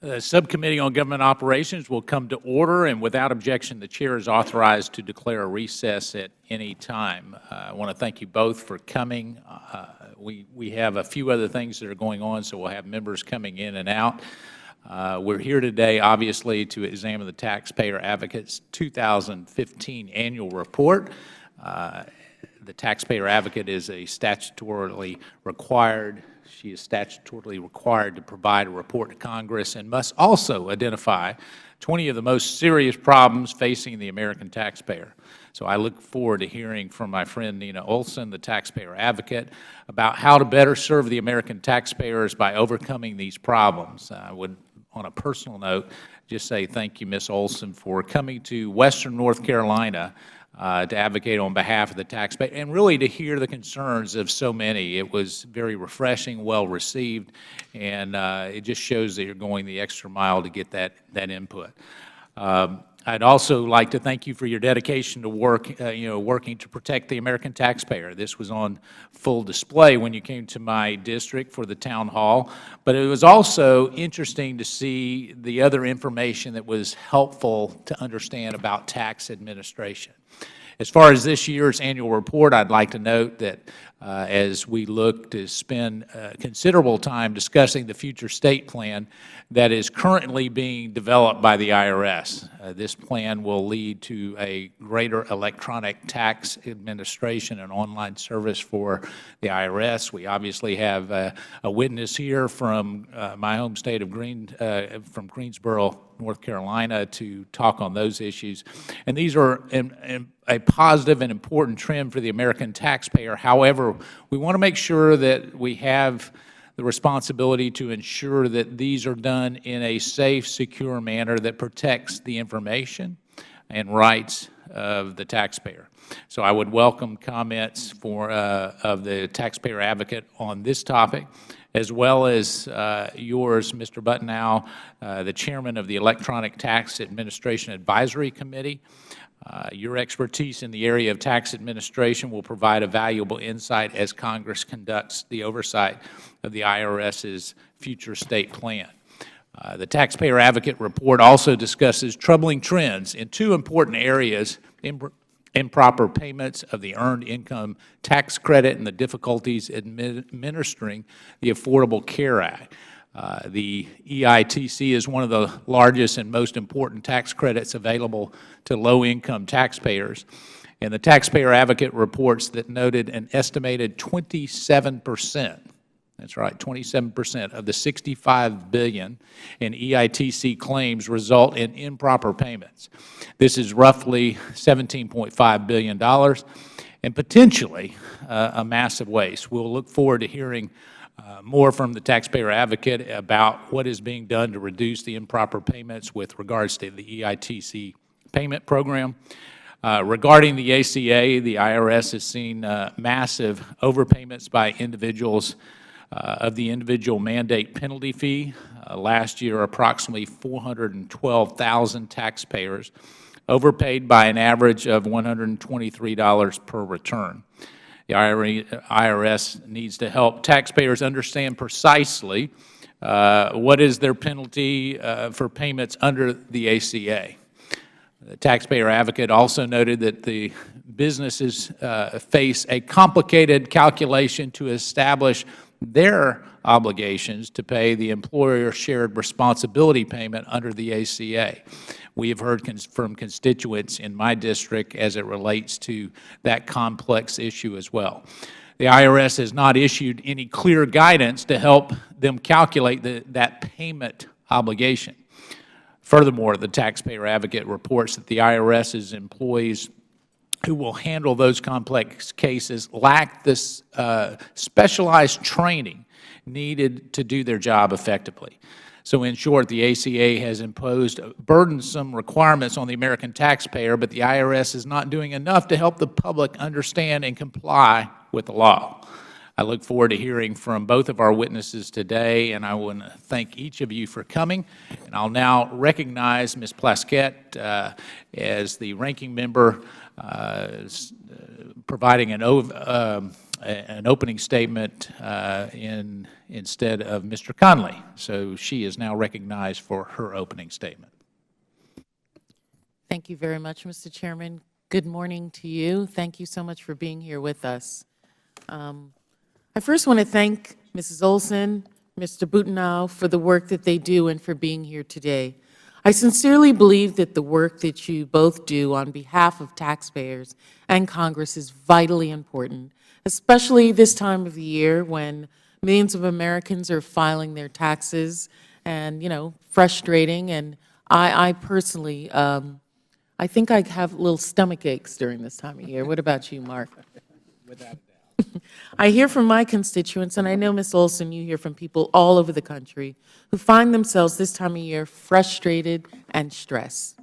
The Subcommittee on Government Operations will come to order, and without objection, the Chair is authorized to declare a recess at any time. I want to thank you both for coming. We have a few other things that are going on, so we'll have members coming in and out. We're here today, obviously, to examine the Taxpayer Advocate's 2015 annual report. The Taxpayer Advocate is she is statutorily required to provide a report to Congress and must also identify 20 of the most serious problems facing the American taxpayer. So I look forward to hearing from my friend Nina Olson, the Taxpayer Advocate, about how to better serve the American taxpayers by overcoming these problems. I would, on a personal note, just say thank you, Ms. Olson, for coming to Western North Carolina to advocate on behalf of the taxpayer and really to hear the concerns of so many. It was very refreshing, well received, and it just shows that you're going the extra mile to get that input. I'd also like to thank you for your dedication to working to protect the American taxpayer. This was on full display when you came to my district for the town hall, but it was also interesting to see the other information that was helpful to understand about tax administration. As far as this year's annual report, I'd like to note that as we look to spend considerable time discussing the future state plan that is currently being developed by the IRS. This plan will lead to a greater electronic tax administration and online service for the IRS. We obviously have a witness here from my home state of from Greensboro, North Carolina, to talk on those issues. And these are a positive and important trend for the American taxpayer. However, we want to make sure that we have the responsibility to ensure that these are done in a safe, secure manner that protects the information and rights of the taxpayer. So I would welcome comments of the Taxpayer Advocate on this topic, as well as yours, Mr. Buttenow, the Chairman of the Electronic Tax Administration Advisory Committee. Your expertise in the area of tax administration will provide a valuable insight as Congress conducts the oversight of the IRS's future state plan. The Taxpayer Advocate report also discusses troubling trends in two important areas: improper payments of the Earned Income Tax Credit and the difficulties administering the Affordable Care Act. The EITC is one of the largest and most important tax credits available to low-income taxpayers, and the Taxpayer Advocate reports that noted an estimated 27%, that's right, 27% of the $65 billion in EITC claims result in improper payments. This is roughly $17.5 billion and potentially a massive waste. We'll look forward to hearing more from the Taxpayer Advocate about what is being done to reduce the improper payments with regards to the EITC payment program. Regarding the ACA, the IRS has seen massive overpayments by individuals of the individual mandate penalty fee. Last year, approximately 412,000 taxpayers overpaid by an average of $123 per return. The IRS needs to help taxpayers understand precisely what is their penalty for payments under the ACA. The Taxpayer Advocate also noted that the businesses face a complicated calculation to establish their obligations to pay the employer shared responsibility payment under the ACA. We have heard from constituents in my district as it relates to that complex issue as well. The IRS has not issued any clear guidance to help them calculate that payment obligation. Furthermore, the Taxpayer Advocate reports that the IRS's employees who will handle those complex cases lack this specialized training needed to do their job effectively. So in short, the ACA has imposed burdensome requirements on the American taxpayer, but the IRS is not doing enough to help the public understand and comply with the law. I look forward to hearing from both of our witnesses today, and I want to thank each of you for coming. And I'll now recognize Ms. Plaskett as the ranking member providing an an opening statement instead of Mr. Conley. So she is now recognized for her opening statement. Thank you very much, Mr. Chairman. Good morning to you. Thank you so much for being here with us. I first want to thank Mrs. Olson, Mr. Boutenow for the work that they do and for being here today. I sincerely believe that the work that you both do on behalf of taxpayers and Congress is vitally important, especially this time of the year when millions of Americans are filing their taxes and, frustrating. And I personally, I think I have little stomach aches during this time of year. What about you, Mark? Without a doubt. I hear from my constituents, and I know, Ms. Olson, you hear from people all over the country who find themselves this time of year frustrated and stressed.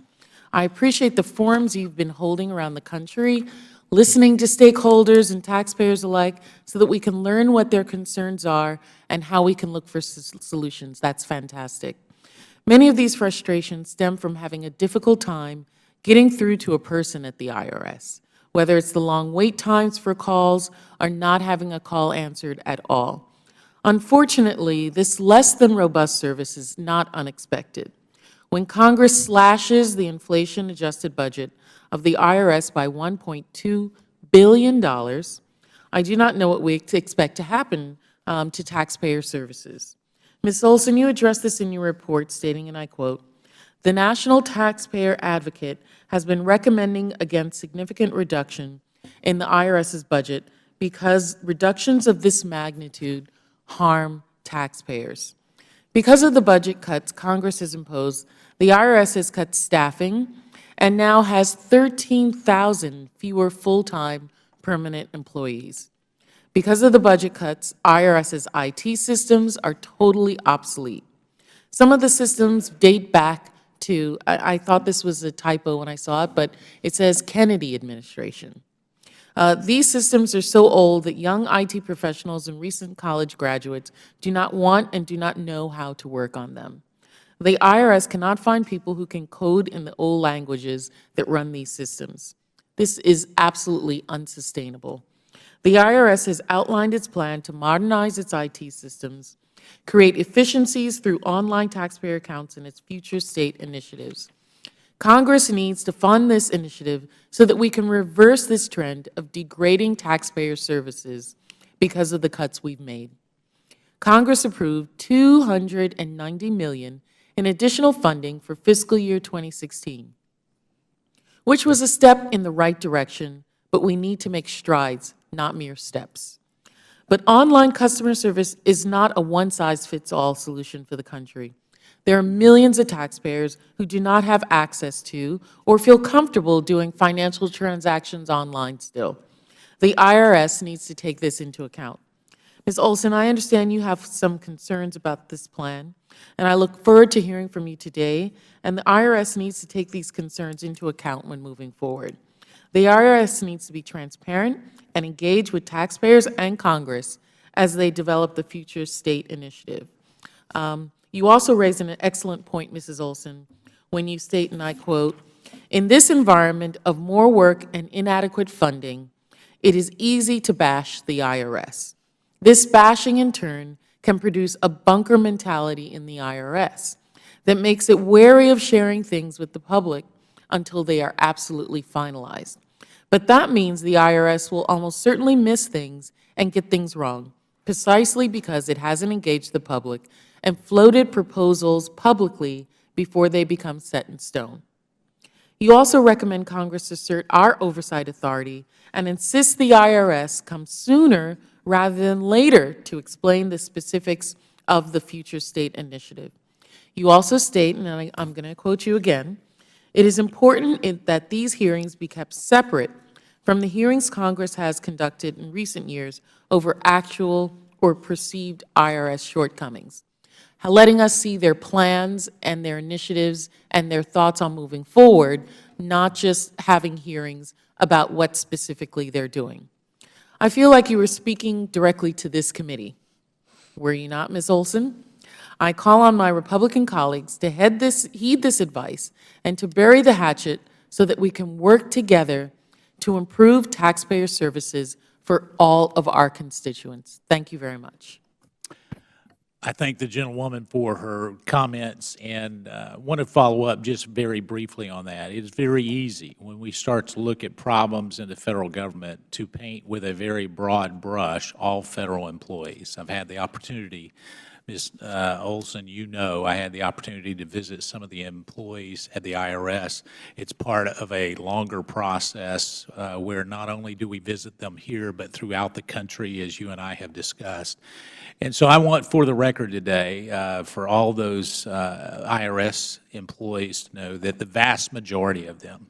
I appreciate the forums you've been holding around the country, listening to stakeholders and taxpayers alike so that we can learn what their concerns are and how we can look for solutions. That's fantastic. Many of these frustrations stem from having a difficult time getting through to a person at the IRS, whether it's the long wait times for calls or not having a call answered at all. Unfortunately, this less than robust service is not unexpected. When Congress slashes the inflation-adjusted budget of the IRS by $1.2 billion, I do not know what we expect to happen to taxpayer services. Ms. Olson, you addressed this in your report, stating, and I quote, "The National Taxpayer Advocate has been recommending against significant reduction in the IRS's budget because reductions of this magnitude harm taxpayers. Because of the budget cuts Congress has imposed, the IRS has cut staffing and now has 13,000 fewer full-time permanent employees. Because of the budget cuts, IRS's IT systems are totally obsolete. Some of the systems date back to, I thought this was a typo when I saw it, but it says Kennedy administration. These systems are so old that young IT professionals and recent college graduates do not want and do not know how to work on them. The IRS cannot find people who can code in the old languages that run these systems. This is absolutely unsustainable. The IRS has outlined its plan to modernize its IT systems, create efficiencies through online taxpayer accounts and its future state initiatives. Congress needs to fund this initiative so that we can reverse this trend of degrading taxpayer services because of the cuts we've made. Congress approved $290 million in additional funding for fiscal year 2016, which was a step in the right direction, but we need to make strides, not mere steps. But online customer service is not a one-size-fits-all solution for the country. There are millions of taxpayers who do not have access to or feel comfortable doing financial transactions online still. The IRS needs to take this into account. Ms. Olson, I understand you have some concerns about this plan, and I look forward to hearing from you today, and the IRS needs to take these concerns into account when moving forward. The IRS needs to be transparent and engage with taxpayers and Congress as they develop the future state initiative. You also raised an excellent point, Mrs. Olson, when you state, and I quote, "In this environment of more work and inadequate funding, it is easy to bash the IRS. This bashing, in turn, can produce a bunker mentality in the IRS that makes it wary of sharing things with the public until they are absolutely finalized. But that means the IRS will almost certainly miss things and get things wrong, precisely because it hasn't engaged the public and floated proposals publicly before they become set in stone. You also recommend Congress assert our oversight authority and insist the IRS come sooner rather than later to explain the specifics of the future state initiative. You also state, and I'm going to quote you again, "It is important that these hearings be kept separate from the hearings Congress has conducted in recent years over actual or perceived IRS shortcomings, letting us see their plans and their initiatives and their thoughts on moving forward, not just having hearings about what specifically they're doing." I feel like you were speaking directly to this committee. Were you not, Ms. Olson? I call on my Republican colleagues to heed this advice and to bury the hatchet so that we can work together to improve taxpayer services for all of our constituents. Thank you very much. I thank the gentlewoman for her comments and want to follow up just very briefly on that. It's very easy when we start to look at problems in the federal government to paint with a very broad brush all federal employees. I've had the opportunity, Ms. Olson, you know, I had the opportunity to visit some of the employees at the IRS. It's part of a longer process where not only do we visit them here, but throughout the country, as you and I have discussed. And so I want, for the record today, for all those IRS employees to know that the vast majority of them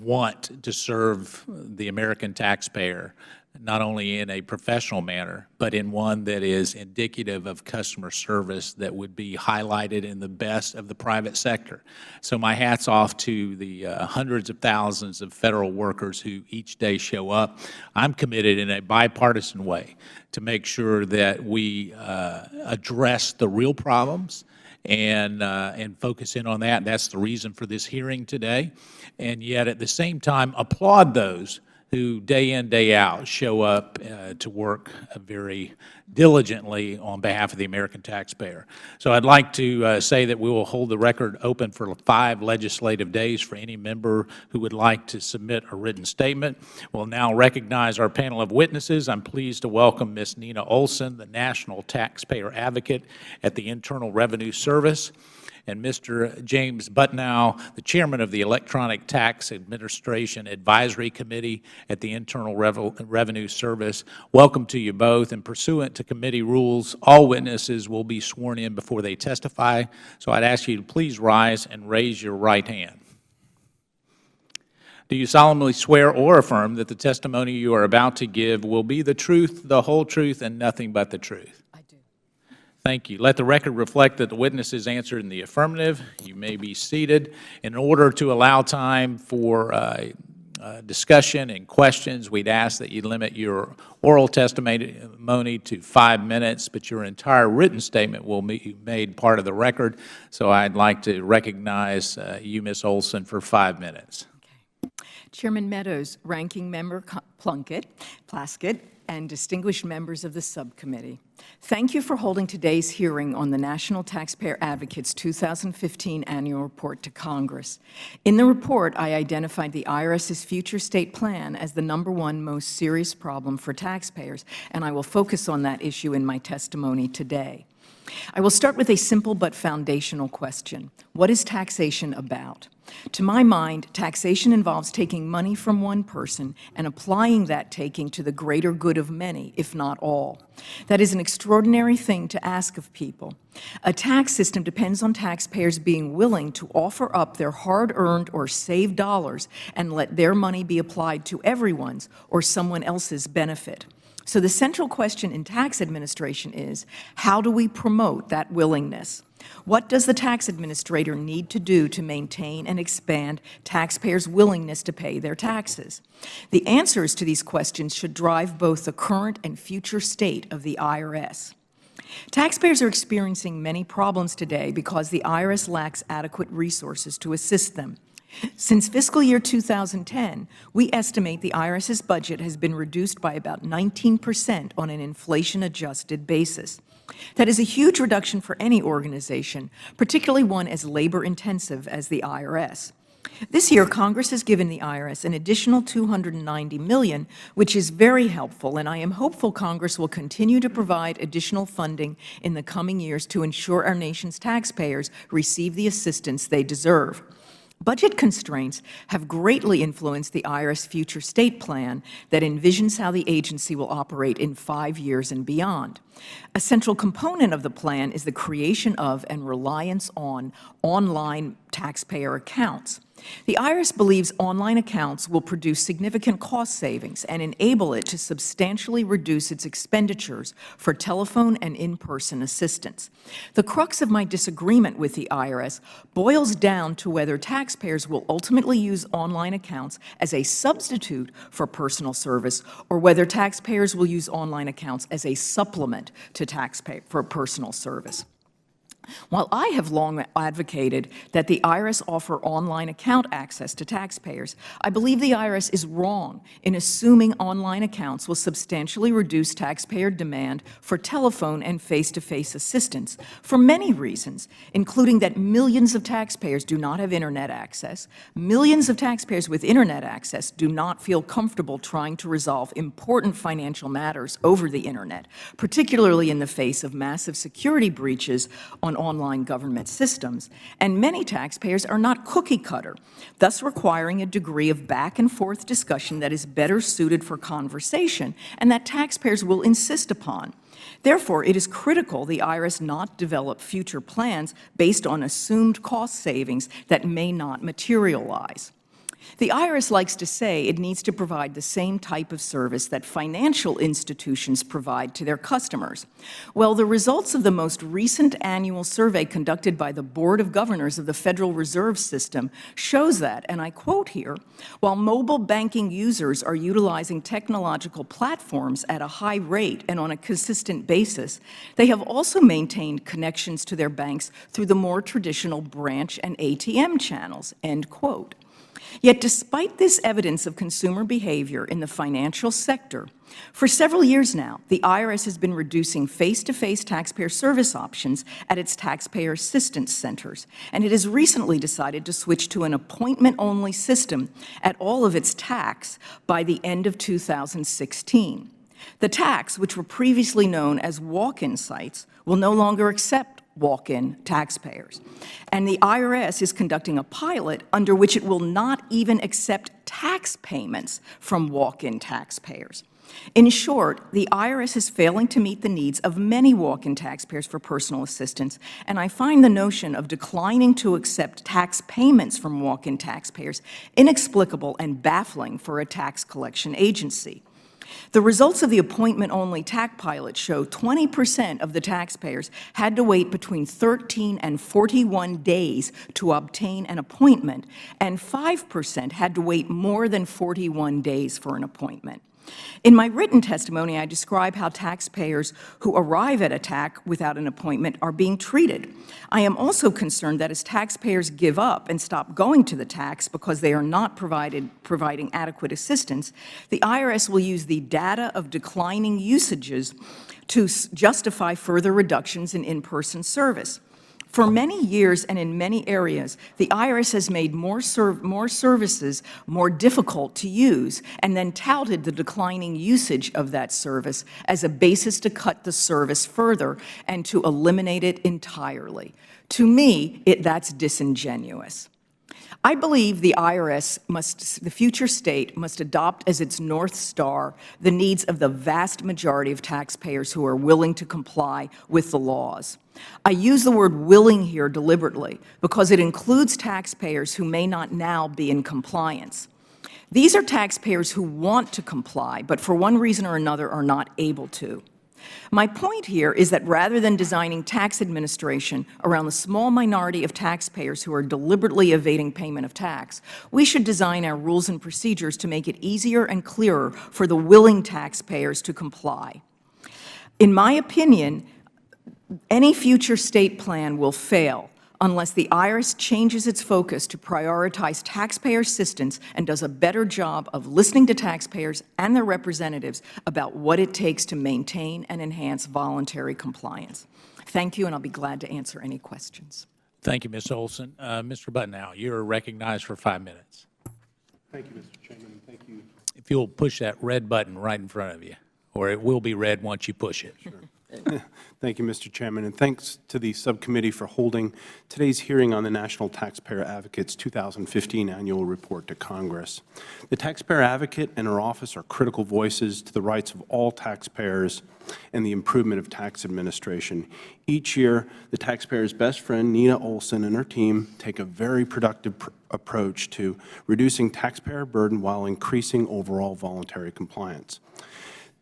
want to serve the American taxpayer, not only in a professional manner, but in one that is indicative of customer service that would be highlighted in the best of the private sector. So my hat's off to the hundreds of thousands of federal workers who each day show up. I'm committed in a bipartisan way to make sure that we address the real problems and focus in on that. That's the reason for this hearing today. And yet at the same time, applaud those who day in, day out show up to work very diligently on behalf of the American taxpayer. So I'd like to say that we will hold the record open for 5 legislative days for any member who would like to submit a written statement. We'll now recognize our panel of witnesses. I'm pleased to welcome Ms. Nina Olson, the National Taxpayer Advocate at the Internal Revenue Service, and Mr. James Butnow, the Chairman of the Electronic Tax Administration Advisory Committee at the Internal Revenue Service. Welcome to you both, and pursuant to committee rules, all witnesses will be sworn in before they testify, so I'd ask you to please rise and raise your right hand. Do you solemnly swear or affirm that the testimony you are about to give will be the truth, the whole truth, and nothing but the truth? Thank you. Let the record reflect that the witnesses answered in the affirmative. You may be seated. In order to allow time for discussion and questions, we'd ask that you limit your oral testimony to 5 minutes, but your entire written statement will be made part of the record. So I'd like to recognize you, Ms. Olson, for 5 minutes. Okay. Chairman Meadows, Ranking Member Plaskett, and distinguished members of the subcommittee, thank you for holding today's hearing on the National Taxpayer Advocate's 2015 Annual Report to Congress. In the report, I identified the IRS's future state plan as the #1 most serious problem for taxpayers, and I will focus on that issue in my testimony today. I will start with a simple but foundational question. What is taxation about? To my mind, taxation involves taking money from one person and applying that taking to the greater good of many, if not all. That is an extraordinary thing to ask of people. A tax system depends on taxpayers being willing to offer up their hard-earned or saved dollars and let their money be applied to everyone's or someone else's benefit. So the central question in tax administration is, how do we promote that willingness? What does the tax administrator need to do to maintain and expand taxpayers' willingness to pay their taxes? The answers to these questions should drive both the current and future state of the IRS. Taxpayers are experiencing many problems today because the IRS lacks adequate resources to assist them. Since fiscal year 2010, we estimate the IRS's budget has been reduced by about 19% on an inflation-adjusted basis. That is a huge reduction for any organization, particularly one as labor-intensive as the IRS. This year, Congress has given the IRS an additional $290 million, which is very helpful, and I am hopeful Congress will continue to provide additional funding in the coming years to ensure our nation's taxpayers receive the assistance they deserve. Budget constraints have greatly influenced the IRS future state plan that envisions how the agency will operate in 5 years and beyond. A central component of the plan is the creation of and reliance on online taxpayer accounts. The IRS believes online accounts will produce significant cost savings and enable it to substantially reduce its expenditures for telephone and in-person assistance. The crux of my disagreement with the IRS boils down to whether taxpayers will ultimately use online accounts as a substitute for personal service or whether taxpayers will use online accounts as a supplement to for personal service. While I have long advocated that the IRS offer online account access to taxpayers, I believe the IRS is wrong in assuming online accounts will substantially reduce taxpayer demand for telephone and face-to-face assistance for many reasons, including that millions of taxpayers do not have Internet access, millions of taxpayers with Internet access do not feel comfortable trying to resolve important financial matters over the Internet, particularly in the face of massive security breaches on online government systems, and many taxpayers are not cookie-cutter, thus requiring a degree of back-and-forth discussion that is better suited for conversation and that taxpayers will insist upon. Therefore, it is critical the IRS not develop future plans based on assumed cost savings that may not materialize. The IRS likes to say it needs to provide the same type of service that financial institutions provide to their customers. Well, the results of the most recent annual survey conducted by the Board of Governors of the Federal Reserve System shows that, and I quote here, while mobile banking users are utilizing technological platforms at a high rate and on a consistent basis, they have also maintained connections to their banks through the more traditional branch and ATM channels, end quote. Yet despite this evidence of consumer behavior in the financial sector, for several years now, the IRS has been reducing face-to-face taxpayer service options at its taxpayer assistance centers, and it has recently decided to switch to an appointment-only system at all of its TACs by the end of 2016. The TACs, which were previously known as walk-in sites, will no longer accept walk-in taxpayers. And the IRS is conducting a pilot under which it will not even accept tax payments from walk-in taxpayers. In short, the IRS is failing to meet the needs of many walk-in taxpayers for personal assistance, and I find the notion of declining to accept tax payments from walk-in taxpayers inexplicable and baffling for a tax collection agency. The results of the appointment-only TAC pilot show 20% of the taxpayers had to wait between 13 and 41 days to obtain an appointment, and 5% had to wait more than 41 days for an appointment. In my written testimony, I describe how taxpayers who arrive at a TAC without an appointment are being treated. I am also concerned that as taxpayers give up and stop going to the TACs because they are not providing adequate assistance, the IRS will use the data of declining usages to justify further reductions in in-person service. For many years and in many areas, the IRS has made more services more difficult to use and then touted the declining usage of that service as a basis to cut the service further and to eliminate it entirely. To me, that's disingenuous. I believe the IRS the future state must adopt as its North Star the needs of the vast majority of taxpayers who are willing to comply with the laws. I use the word willing here deliberately because it includes taxpayers who may not now be in compliance. These are taxpayers who want to comply, but for one reason or another are not able to. My point here is that rather than designing tax administration around the small minority of taxpayers who are deliberately evading payment of tax, we should design our rules and procedures to make it easier and clearer for the willing taxpayers to comply. In my opinion, any future state plan will fail unless the IRS changes its focus to prioritize taxpayer assistance and does a better job of listening to taxpayers and their representatives about what it takes to maintain and enhance voluntary compliance. Thank you, and I'll be glad to answer any questions. Thank you, Ms. Olson. Mr. Butnow, you're recognized for 5 minutes. Thank you, Mr. Chairman, and thank you. If you'll push that red button right in front of you, or it will be red once you push it. Sure. Thank you, Mr. Chairman, and thanks to the subcommittee for holding today's hearing on the National Taxpayer Advocate's 2015 annual report to Congress. The Taxpayer Advocate and her office are critical voices to the rights of all taxpayers and the improvement of tax administration. Each year, the taxpayer's best friend, Nina Olson, and her team take a very productive approach to reducing taxpayer burden while increasing overall voluntary compliance.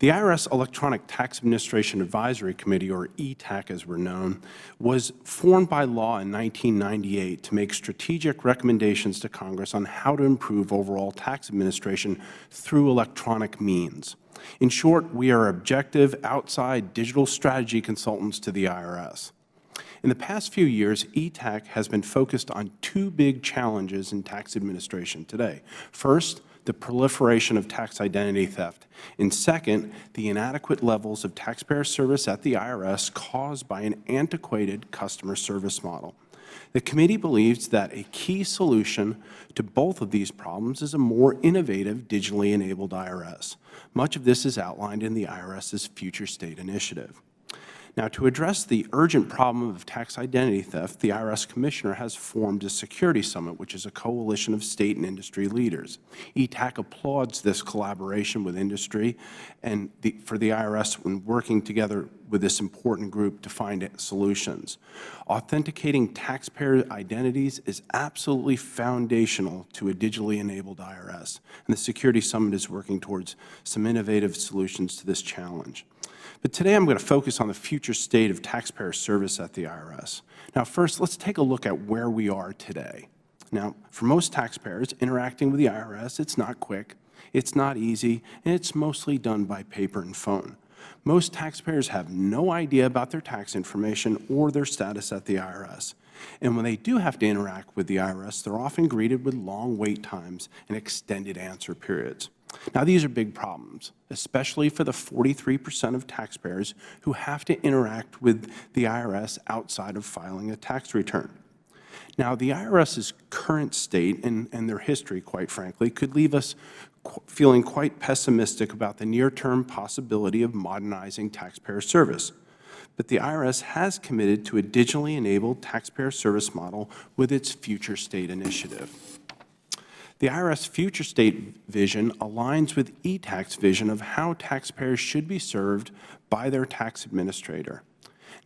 The IRS Electronic Tax Administration Advisory Committee, or ETAC as we're known, was formed by law in 1998 to make strategic recommendations to Congress on how to improve overall tax administration through electronic means. In short, we are objective, outside digital strategy consultants to the IRS. In the past few years, ETAC has been focused on two big challenges in tax administration today. First, the proliferation of tax identity theft, and second, the inadequate levels of taxpayer service at the IRS caused by an antiquated customer service model. The committee believes that a key solution to both of these problems is a more innovative, digitally enabled IRS. Much of this is outlined in the IRS's Future State Initiative. Now, to address the urgent problem of tax identity theft, the IRS Commissioner has formed a Security Summit, which is a coalition of state and industry leaders. ETAC applauds this collaboration with industry and for the IRS when working together with this important group to find solutions. Authenticating taxpayer identities is absolutely foundational to a digitally enabled IRS, and the Security Summit is working towards some innovative solutions to this challenge. But today I'm going to focus on the future state of taxpayer service at the IRS. Now, first, let's take a look at where we are today. Now, for most taxpayers interacting with the IRS, it's not quick, it's not easy, and it's mostly done by paper and phone. Most taxpayers have no idea about their tax information or their status at the IRS. And when they do have to interact with the IRS, they're often greeted with long wait times and extended answer periods. Now, these are big problems, especially for the 43% of taxpayers who have to interact with the IRS outside of filing a tax return. Now, the IRS's current state and their history, quite frankly, could leave us feeling quite pessimistic about the near-term possibility of modernizing taxpayer service. But the IRS has committed to a digitally enabled taxpayer service model with its Future State Initiative. The IRS Future State vision aligns with ETAC's vision of how taxpayers should be served by their tax administrator.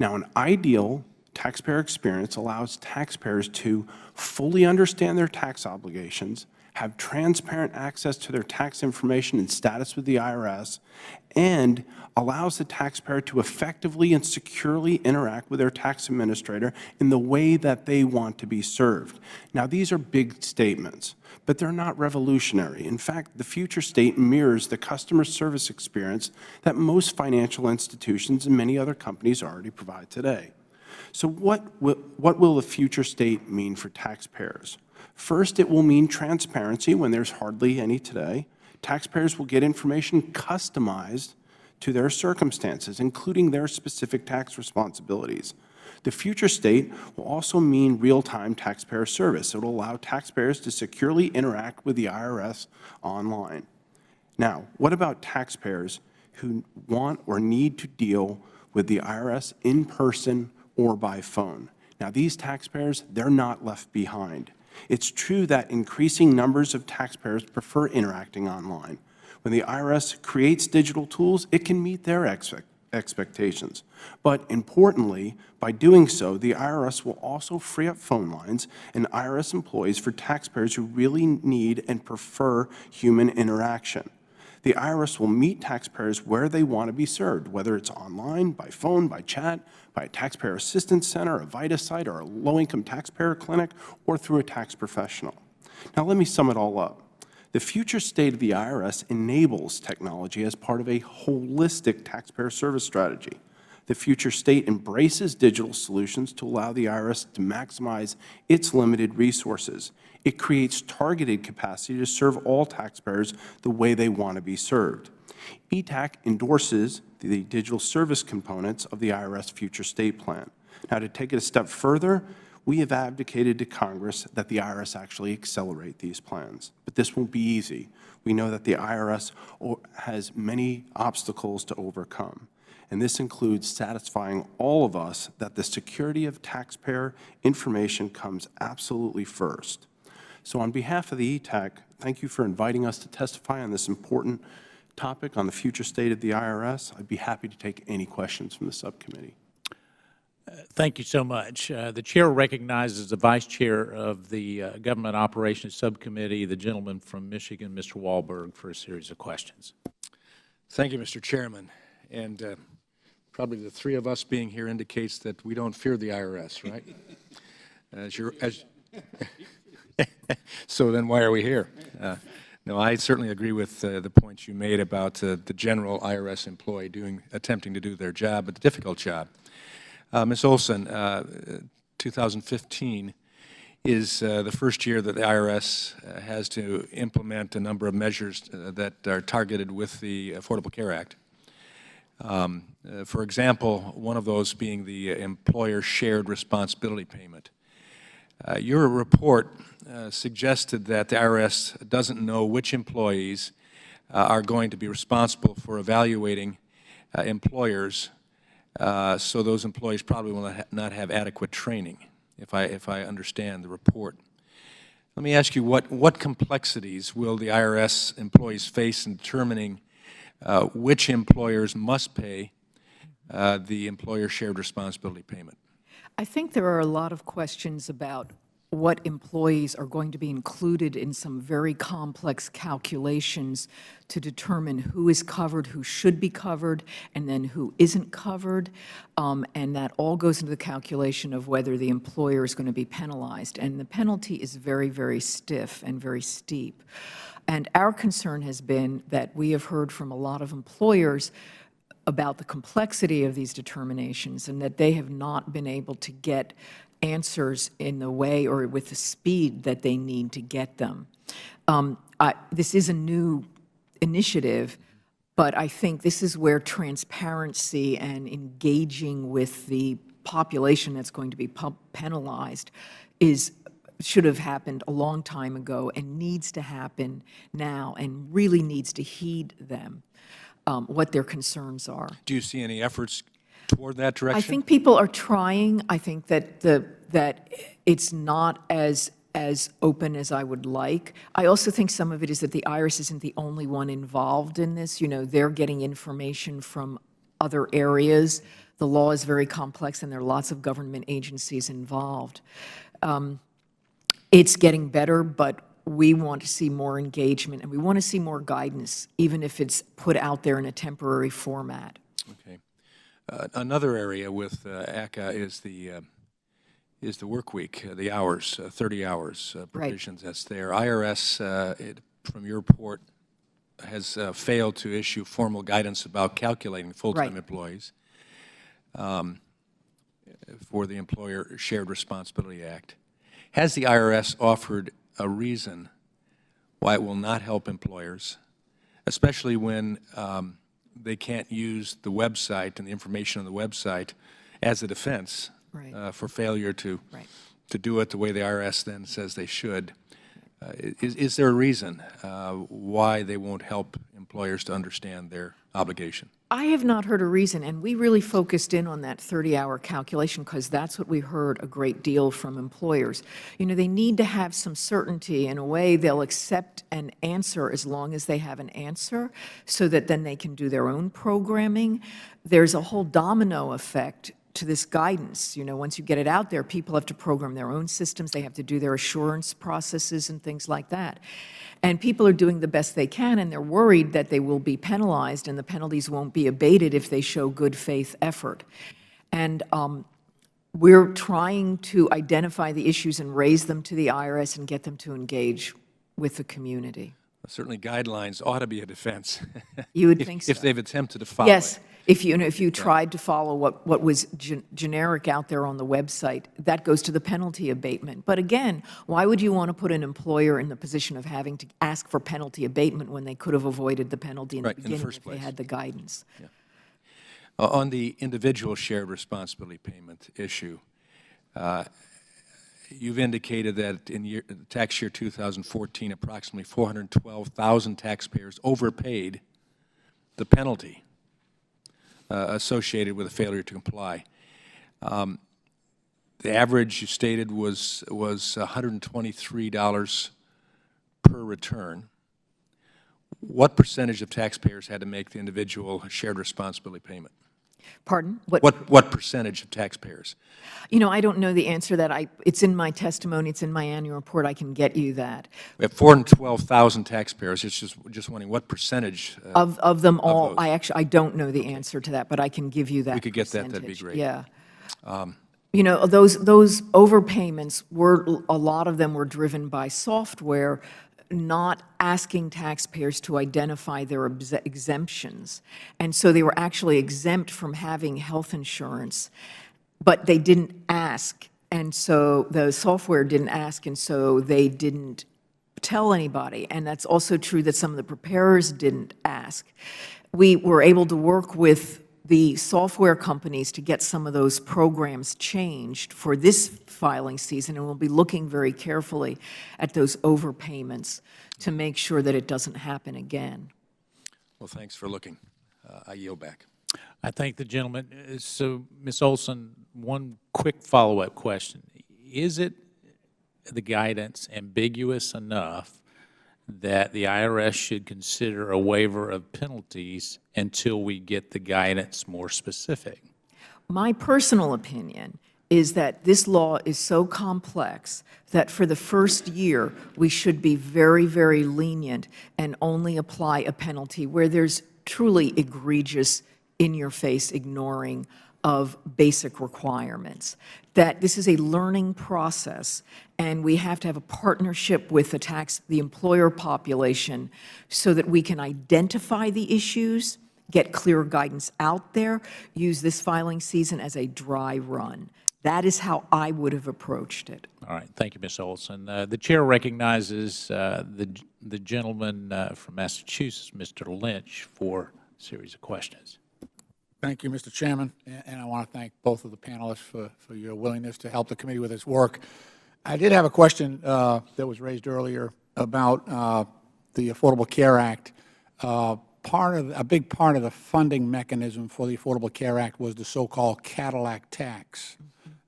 Now, an ideal taxpayer experience allows taxpayers to fully understand their tax obligations, have transparent access to their tax information and status with the IRS, and allows the taxpayer to effectively and securely interact with their tax administrator in the way that they want to be served. Now, these are big statements, but they're not revolutionary. In fact, the future state mirrors the customer service experience that most financial institutions and many other companies already provide today. So what will the future state mean for taxpayers? First, it will mean transparency when there's hardly any today. Taxpayers will get information customized to their circumstances, including their specific tax responsibilities. The future state will also mean real-time taxpayer service. It will allow taxpayers to securely interact with the IRS online. Now, what about taxpayers who want or need to deal with the IRS in person or by phone? Now, these taxpayers, they're not left behind. It's true that increasing numbers of taxpayers prefer interacting online. When the IRS creates digital tools, it can meet their expectations. But importantly, by doing so, the IRS will also free up phone lines and IRS employees for taxpayers who really need and prefer human interaction. The IRS will meet taxpayers where they want to be served, whether it's online, by phone, by chat, by a taxpayer assistance center, a VITA site, or a low-income taxpayer clinic, or through a tax professional. Now, let me sum it all up. The future state of the IRS enables technology as part of a holistic taxpayer service strategy. The future state embraces digital solutions to allow the IRS to maximize its limited resources. It creates targeted capacity to serve all taxpayers the way they want to be served. ETAC endorses the digital service components of the IRS Future State Plan. Now, to take it a step further, we have advocated to Congress that the IRS actually accelerate these plans. But this won't be easy. We know that the IRS has many obstacles to overcome. And this includes satisfying all of us that the security of taxpayer information comes absolutely first. So on behalf of the ETAC, thank you for inviting us to testify on this important topic on the future state of the IRS. I'd be happy to take any questions from the subcommittee. Thank you so much. The Chair recognizes the Vice Chair of the Government Operations Subcommittee, the gentleman from Michigan, Mr. Wahlberg, for a series of questions. Thank you, Mr. Chairman. And probably the three of us being here indicates that we don't fear the IRS, right? So then why are we here? No, I certainly agree with the points you made about the general IRS employee attempting to do their job, but the difficult job. Ms. Olson, 2015 is the first year that the IRS has to implement a number of measures that are targeted with the Affordable Care Act. For example, one of those being the employer shared responsibility payment. Your report suggested that the IRS doesn't know which employees are going to be responsible for evaluating employers, so those employees probably will not have adequate training, if I understand the report. Let me ask you, what complexities will the IRS employees face in determining which employers must pay the employer shared responsibility payment? I think there are a lot of questions about what employees are going to be included in some very complex calculations to determine who is covered, who should be covered, and then who isn't covered. And that all goes into the calculation of whether the employer is going to be penalized. And the penalty is very, very stiff and very steep. And our concern has been that we have heard from a lot of employers about the complexity of these determinations and that they have not been able to get answers in the way or with the speed that they need to get them. This is a new initiative, but I think this is where transparency and engaging with the population that's going to be penalized should have happened a long time ago and needs to happen now and really needs to heed them, what their concerns are. Do you see any efforts toward that direction? I think people are trying. I think that that it's not as open as I would like. I also think some of it is that the IRS isn't the only one involved in this. You know, they're getting information from other areas. The law is very complex, and there are lots of government agencies involved. It's getting better, but we want to see more engagement, and we want to see more guidance, even if it's put out there in a temporary format. Okay. Another area with ACA is the work week, the hours, 30 hours provisions that's there. IRS, from your report, has failed to issue formal guidance about calculating full-time employees for the Employer Shared Responsibility Act. Has the IRS offered a reason why it will not help employers, especially when they can't use the website and the information on the website as a defense for failure to do it the way the IRS then says they should? Is there a reason why they won't help employers to understand their obligation? I have not heard a reason, and we really focused in on that 30-hour calculation because that's what we heard a great deal from employers. You know, they need to have some certainty. In a way, they'll accept an answer as long as they have an answer so that then they can do their own programming. There's a whole domino effect to this guidance. You know, once you get it out there, people have to program their own systems. They have to do their assurance processes and things like that. And people are doing the best they can, and they're worried that they will be penalized, and the penalties won't be abated if they show good faith effort. And we're trying to identify the issues and raise them to the IRS and get them to engage with the community. Certainly guidelines ought to be a defense. You would think so. If they've attempted to follow Yes. it. If you tried to follow what was generic out there on the website, that goes to the penalty abatement. But again, why would you want to put an employer in the position of having to ask for penalty abatement when they could have avoided the penalty in the beginning if they had the guidance? Yeah. On the individual shared responsibility payment issue, you've indicated that in tax year 2014, approximately 412,000 taxpayers overpaid the penalty associated with a failure to comply. The average, you stated, was $123 per return. What percentage of taxpayers had to make the individual shared responsibility payment? Pardon? What percentage of taxpayers? You know, I don't know the answer to that. It's in my testimony. It's in my annual report. I can get you that. We have 412,000 taxpayers. It's just wondering what percentage Of them all, those. I don't know the answer to that, but I can give you that. We could get that. That'd be percentage. great. Yeah. You know, those overpayments a lot of them were driven by software not asking taxpayers to identify their exemptions. And so they were actually exempt from having health insurance. but they didn't ask, and so the software didn't ask, and so they didn't tell anybody. And that's also true that some of the preparers didn't ask. We were able to work with the software companies to get some of those programs changed for this filing season, and we'll be looking very carefully at those overpayments to make sure that it doesn't happen again. Well, thanks for looking. I yield back. I thank the gentleman. So, Ms. Olson, one quick follow-up question. Is it the guidance ambiguous enough that the IRS should consider a waiver of penalties until we get the guidance more specific? My personal opinion is that this law is so complex that for the first year, we should be very, very lenient and only apply a penalty where there's truly egregious, in-your-face ignoring of basic requirements. That this is a learning process, and we have to have a partnership with the employer population so that we can identify the issues, get clear guidance out there, use this filing season as a dry run. That is how I would have approached it. All right. Thank you, Ms. Olson. The chair recognizes the gentleman from Massachusetts, Mr. Lynch, for a series of questions. Thank you, Mr. Chairman, and I want to thank both of the panelists for your willingness to help the committee with its work. I did have a question that was raised earlier about the Affordable Care Act. A big part of the funding mechanism for the Affordable Care Act was the so-called Cadillac tax.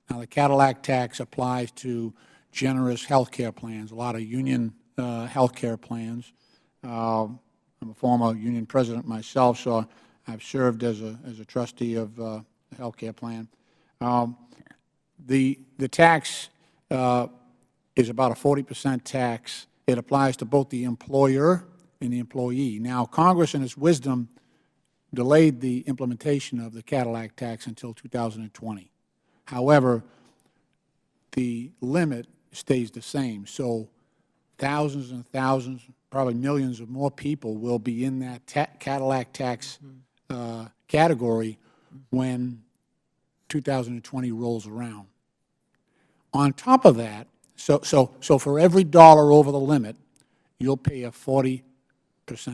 Now, the Cadillac tax applies to generous health care plans, a lot of union health care plans. I'm a former union president myself, so I've served as a trustee of a health care plan. The tax is about a 40% tax. It applies to both the employer and the employee. Now, Congress, in its wisdom, delayed the implementation of the Cadillac tax until 2020. However, the limit stays the same. So thousands and thousands, probably millions of more people will be in that Cadillac tax category when 2020 rolls around. On top of that, so for every dollar over the limit, you'll pay a 40%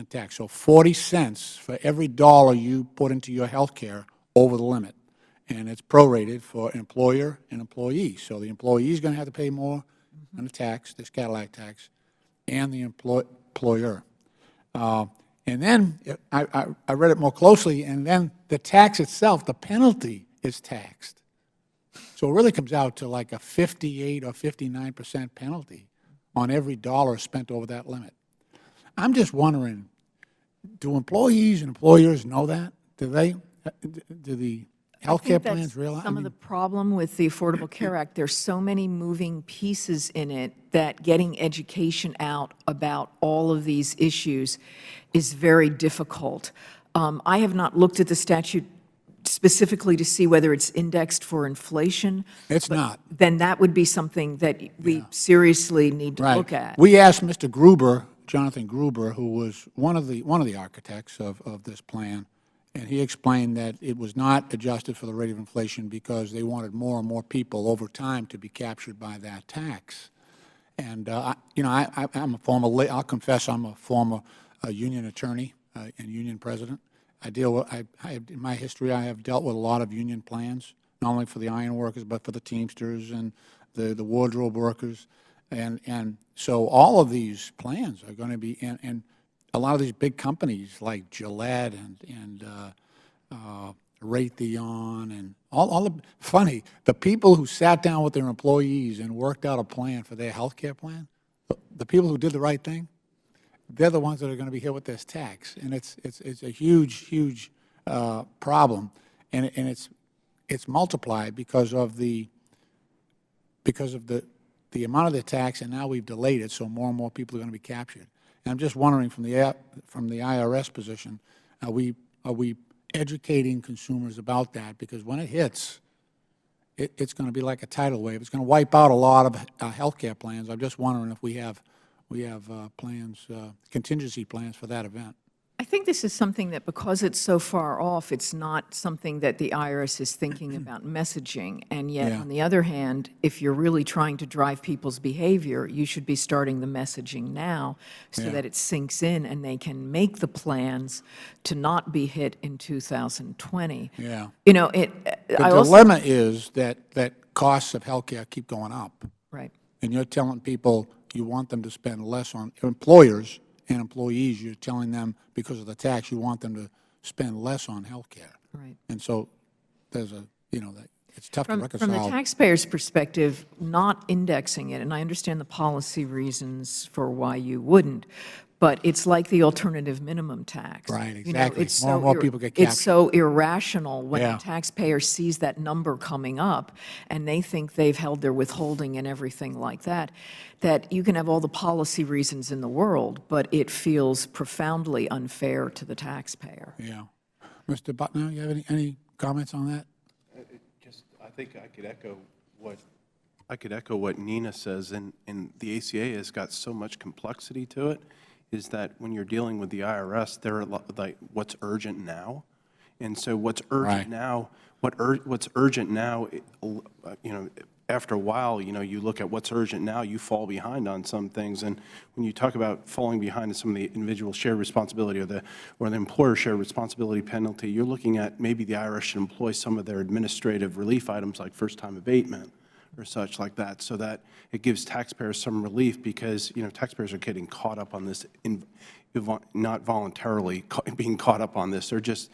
tax. So 40 cents for every dollar you put into your health care over the limit. And it's prorated for employer and employee. So the employee is going to have to pay more on the tax, this Cadillac tax, and the employer. And then I read it more closely, and then the tax itself, the penalty, is taxed. So it really comes out to like a 58 or 59% penalty on every dollar spent over that limit. I'm just wondering, do employees and employers know that? Do the health care plans realize? Some of the problem with the Affordable Care Act, there's so many moving pieces in it that getting education out about all of these issues is very difficult. I have not looked at the statute specifically to see whether it's indexed for inflation. It's not. Then that would be something that we seriously need to look at. We asked Mr. Gruber, Jonathan Gruber, who was one of the architects of this plan, and he explained that it was not adjusted for the rate of inflation because they wanted more and more people over time to be captured by that tax. And I'm a former, I'll confess, I'm a former union attorney and union president. In my history, I have dealt with a lot of union plans, not only for the iron workers, but for the Teamsters and the wardrobe workers. And so all of these plans are going to be, and a lot of these big companies like Gillette and Raytheon and funny, the people who sat down with their employees and worked out a plan for their health care plan, the people who did the right thing, they're the ones that are going to be hit with this tax. And it's a huge problem. And it's multiplied because of the amount of the tax, and now we've delayed it, so more and more people are going to be captured. And I'm just wondering, from the IRS position, are we educating consumers about that? Because when it hits, it's going to be like a tidal wave. It's going to wipe out a lot of health care plans. I'm just wondering if we have plans, contingency plans for that event. I think this is something that, because it's so far off, it's not something that the IRS is thinking about messaging. And yet, Yeah. on the other hand, if you're really trying to drive people's behavior, you should be starting the messaging now so Yeah. that it sinks in and they can make the plans to not be hit in 2020. Yeah. You know, The I also, dilemma is that costs of healthcare keep going up. right. And you're telling people you want them to spend less on, employers and employees, you're telling them because of the tax, you want them to spend less on healthcare. Right. And so there's it's tough to From reconcile. the taxpayer's perspective, not indexing it, and I understand the policy reasons for why you wouldn't, but it's like the alternative minimum tax. Right, You know, exactly. it's More and so more people get It's captured. so irrational when Yeah. the taxpayer sees that number coming up, and they think they've held their withholding and everything like that, that you can have all the policy reasons in the world, but it feels profoundly unfair to the taxpayer. Yeah. Mr. Butner, you have any comments on that? I think I could echo what Nina says, and the ACA has got so much complexity to it, is that when you're dealing with the IRS, they're like, what's urgent now? And so what's urgent Right. now, what's urgent now, you know, after a while, you know, you look at what's urgent now, you fall behind on some things. And when you talk about falling behind on some of the individual shared responsibility or the employer shared responsibility penalty, you're looking at maybe the IRS should employ some of their administrative relief items like first-time abatement or such like that, so that it gives taxpayers some relief, because, you know, taxpayers are getting caught up on this, not voluntarily being caught up on this. They're just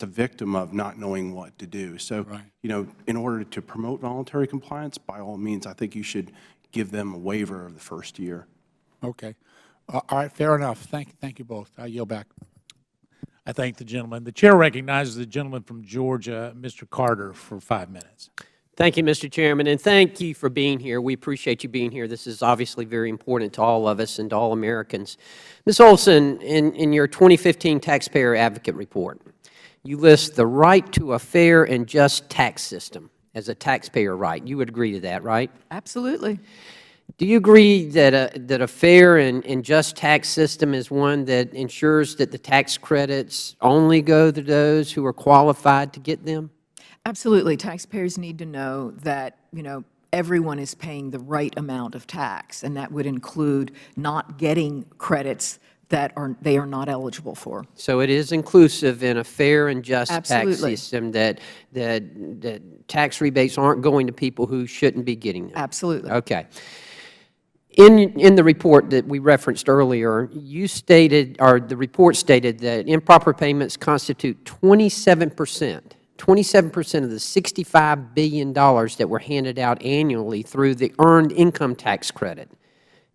a victim of not knowing what to do. So, Right. you know, in order to promote voluntary compliance, by all means, I think you should give them a waiver of the first year. Okay. All right, fair enough. Thank you both. I yield back. I thank the gentleman. The chair recognizes the gentleman from Georgia, Mr. Carter, for 5 minutes. Thank you, Mr. Chairman, and thank you for being here. We appreciate you being here. This is obviously very important to all of us and to all Americans. Ms. Olson, in your 2015 Taxpayer Advocate Report, you list the right to a fair and just tax system as a taxpayer right. You would agree to that, right? Absolutely. Do you agree that a fair and just tax system is one that ensures that the tax credits only go to those who are qualified to get them? Absolutely. Taxpayers need to know that, you know, everyone is paying the right amount of tax, and that would include not getting credits that they are not eligible for. So it is inclusive in a fair and just tax Absolutely. system that tax rebates aren't going to people who shouldn't be getting them. Absolutely. Okay. In the report that we referenced earlier, you stated, or the report stated, that improper payments constitute 27% of the $65 billion that were handed out annually through the Earned Income Tax Credit.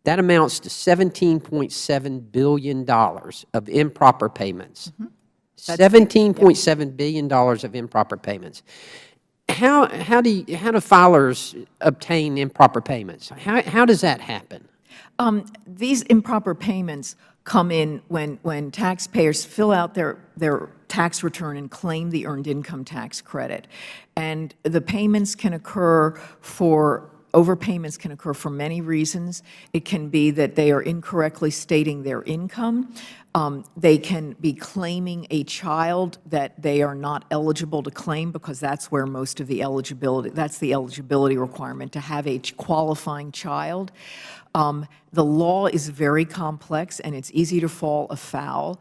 That amounts to $17.7 billion of improper payments. $17.7 billion of improper payments. How do filers obtain improper payments? How does that happen? These improper payments come in when taxpayers fill out their tax return and claim the Earned Income Tax Credit. And the payments can occur for overpayments can occur for many reasons. It can be that they are incorrectly stating their income. They can be claiming a child that they are not eligible to claim, because that's where most of the eligibility, that's the eligibility requirement, to have a qualifying child. The law is very complex, and it's easy to fall afoul.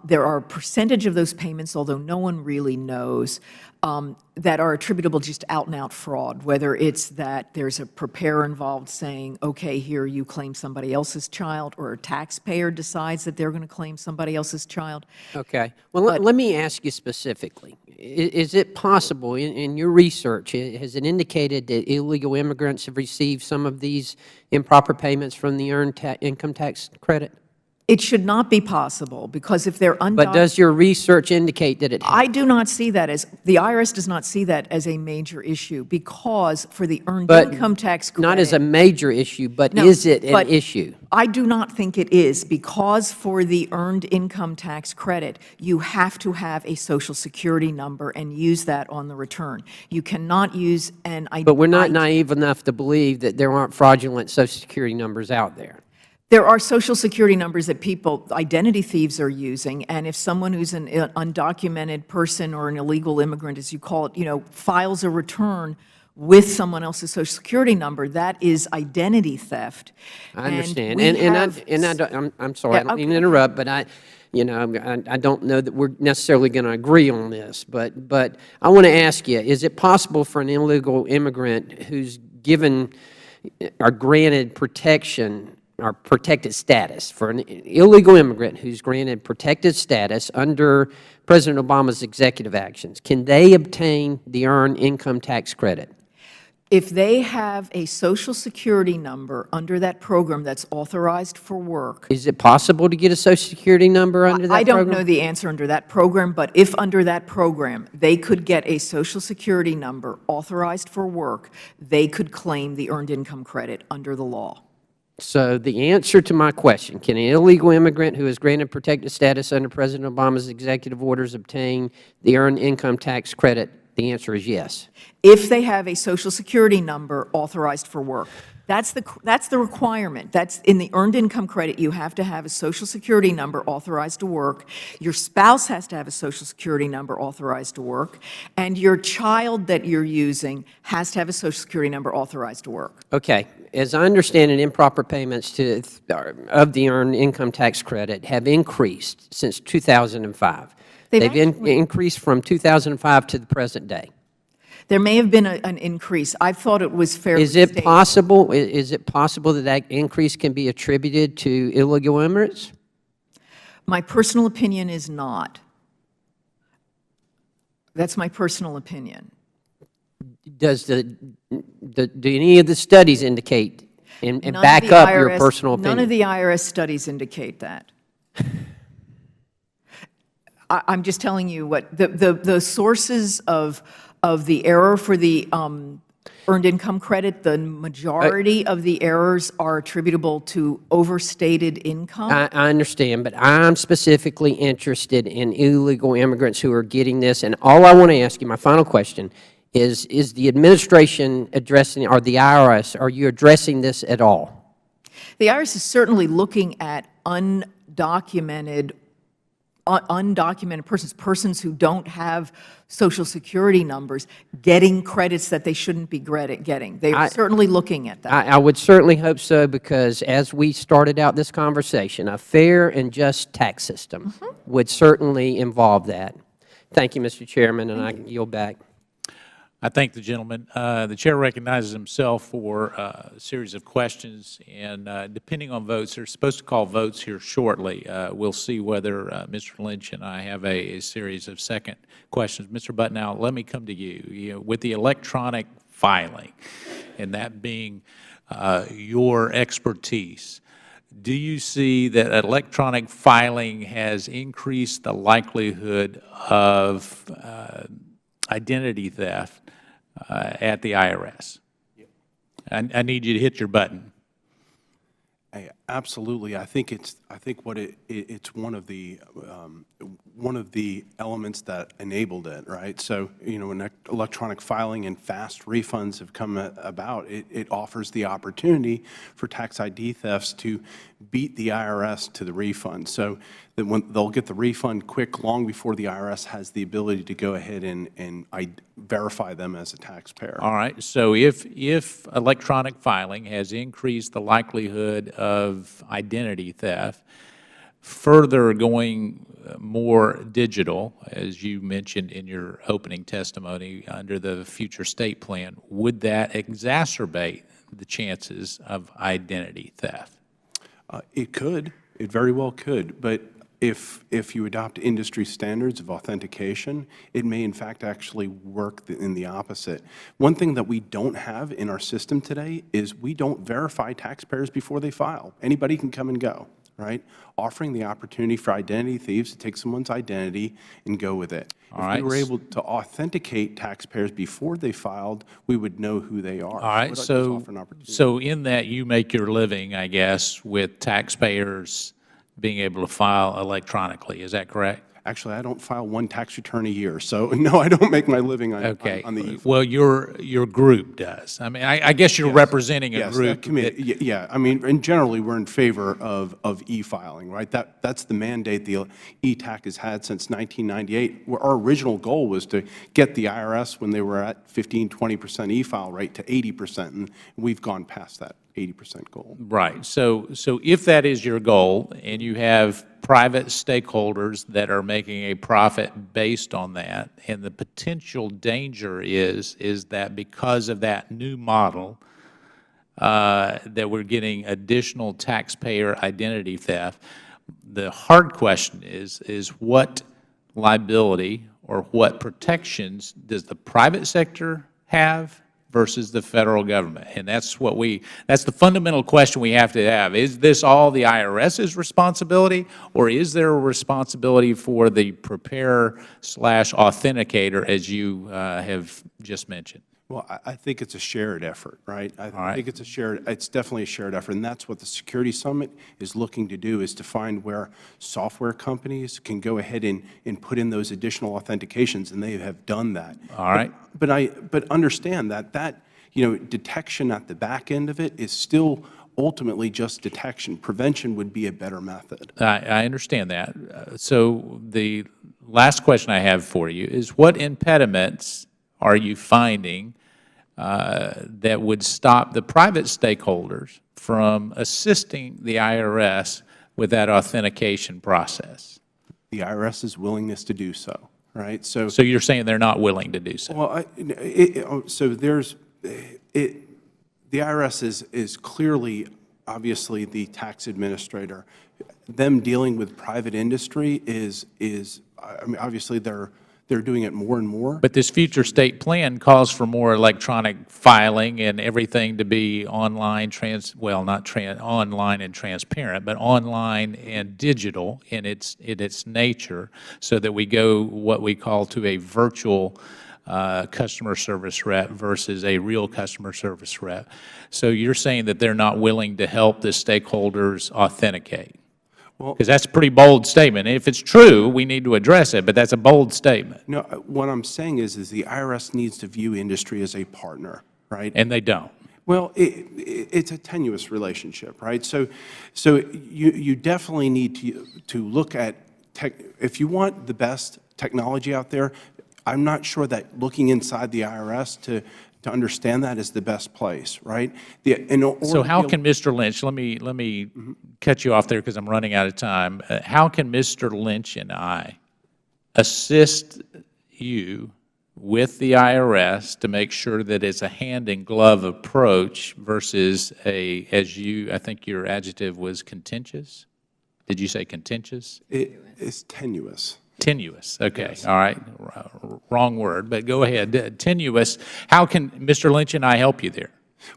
There are a percentage of those payments, although no one really knows, that are attributable just out-and-out fraud, whether it's that there's a preparer involved saying, okay, here you claim somebody else's child, or a taxpayer decides that they're going to claim somebody else's child. Okay. Well, let me ask you specifically. Is it possible, in your research, has it indicated that illegal immigrants have received some of these improper payments from the Earned Income Tax Credit? It should not be possible, because if they're undocumented. But does your research indicate that it has? I do not see that as, the IRS does not see that as a major issue, because for the Earned But Income Tax Credit. Not as a major issue, but No, is it an but issue? I do not think it is, because for the Earned Income Tax Credit, you have to have a Social Security number and use that on the return. You cannot use an ID. But we're not naive enough to believe that there aren't fraudulent Social Security numbers out there. There are Social Security numbers that people, identity thieves are using, and if someone who's an undocumented person or an illegal immigrant, as you call it, files a return with someone else's Social Security number, that is identity theft. I understand. we have- I'm sorry, I don't mean to interrupt, but I don't know that we're necessarily going to agree on this, but I want to ask you, is it possible for an illegal immigrant who's given or granted protection or protected status, for an illegal immigrant who's granted protected status under President Obama's executive actions, can they obtain the Earned Income Tax Credit? If they have a Social Security number under that program that's authorized for work, Is it possible to get a Social Security number under that I don't program? know the answer under that program, but if under that program they could get a Social Security number authorized for work, they could claim the Earned Income Credit under the law. So the answer to my question, can an illegal immigrant who is granted protected status under President Obama's executive orders obtain the Earned Income Tax Credit? The answer is yes. If they have a Social Security number authorized for work. That's the requirement. That's in the Earned Income Credit, you have to have a Social Security number authorized to work. Your spouse has to have a Social Security number authorized to work. And your child that you're using has to have a Social Security number authorized to work. Okay. As I understand it, improper payments of the Earned Income Tax Credit have increased since 2005. They've increased from 2005 to the present day. There may have been an increase. I thought it was fairly Is it stable. possible that that increase can be attributed to illegal immigrants? My personal opinion is not. That's my personal opinion. Do any of the studies indicate and None of back the up your IRS personal opinion? None of the IRS studies indicate that. I'm just telling you what the sources of the error for the Earned Income Credit, the majority of the errors are attributable to overstated income. I understand, but I'm specifically interested in illegal immigrants who are getting this, and all I want to ask you, my final question, is the administration addressing, or the IRS, are you addressing this at all? The IRS is certainly looking at undocumented persons who don't have Social Security numbers getting credits that they shouldn't be getting. They are certainly looking at that. I would certainly hope so, because as we started out this conversation, a fair and just tax system would certainly involve that. Thank you, Mr. Chairman, and I yield back. I thank the gentleman. The chair recognizes himself for a series of questions, and depending on votes, they're supposed to call votes here shortly. We'll see whether Mr. Lynch and I have a series of second questions. Mr. Buttnow, let me come to you. With the electronic filing, and that being your expertise, do you see that electronic filing has increased the likelihood of identity theft at the IRS? I need you to hit your button. Absolutely. I think it's one of the elements that enabled it, right? So, when electronic filing and fast refunds have come about, it offers the opportunity for tax ID thefts to beat the IRS to the refund. So that they'll get the refund quick, long before the IRS has the ability to go ahead and verify them as a taxpayer. All right. So if electronic filing has increased the likelihood of identity theft, further going more digital, as you mentioned in your opening testimony under the future state plan, would that exacerbate the chances of identity theft? It could. It very well could. But if you adopt industry standards of authentication, it may in fact actually work in the opposite. One thing that we don't have in our system today is we don't verify taxpayers before they file. Anybody can come and go, right? Offering the opportunity for identity thieves to take someone's identity and go with it. If we were able to authenticate taxpayers before they filed, we would know who they are. All right. So in that, you make your living, I guess, with taxpayers being able to file electronically. Is that correct? Actually, I don't file one tax return a year, so no, I don't make my living on, Okay. on the e-filing. Well, your group does. I mean, I guess you're representing a Yes, group. that committee, yeah, I mean, and generally, we're in favor of e-filing, right? That's the mandate the ETAC has had since 1998. Where our original goal was to get the IRS, when they were at 15, 20% e-file rate, to 80%, and we've gone past that 80% goal. Right. So if that is your goal, and you have private stakeholders that are making a profit based on that, and the potential danger is that because of that new model, that we're getting additional taxpayer identity theft, the hard question is what liability or what protections does the private sector have versus the federal government? And that's the fundamental question we have to have. Is this all the IRS's responsibility, or is there a responsibility for the preparer/authenticator, as you have just mentioned? Well, I think it's a shared effort, right? I think it's definitely a shared effort, and that's what the Security Summit is looking to do, is to find where software companies can go ahead and put in those additional authentications, and they have done that. All right. But understand that detection at the back end of it is still ultimately just detection. Prevention would be a better method. I understand that. So the last question I have for you is, what impediments are you finding that would stop the private stakeholders from assisting the IRS with that authentication process? The IRS's willingness to do so, right? So you're saying they're not willing to do so? Well, the IRS is clearly, obviously, the tax administrator. Them dealing with private industry is I mean, obviously they're doing it more and more. But this future state plan calls for more electronic filing and everything to be online, online and transparent, but online and digital in its nature, so that we go what we call to a virtual customer service rep versus a real customer service rep. So you're saying that they're not willing to help the stakeholders authenticate? Because that's a pretty bold statement. If it's true, we need to address it, but that's a bold statement. No, what I'm saying is the IRS needs to view industry as a partner, right? And they don't. Well, it's a tenuous relationship, right? So you definitely need to look at if you want the best technology out there. I'm not sure that looking inside the IRS to understand that is the best place, right? So how can Mr. Lynch, let me cut you off there because I'm running out of time. How can Mr. Lynch and I assist you with the IRS to make sure that it's a hand-in-glove approach versus I think your adjective was contentious? Did you say contentious? It is tenuous. Tenuous, okay, yes. All right, wrong word, but go ahead. Tenuous, how can Mr. Lynch and I help you there?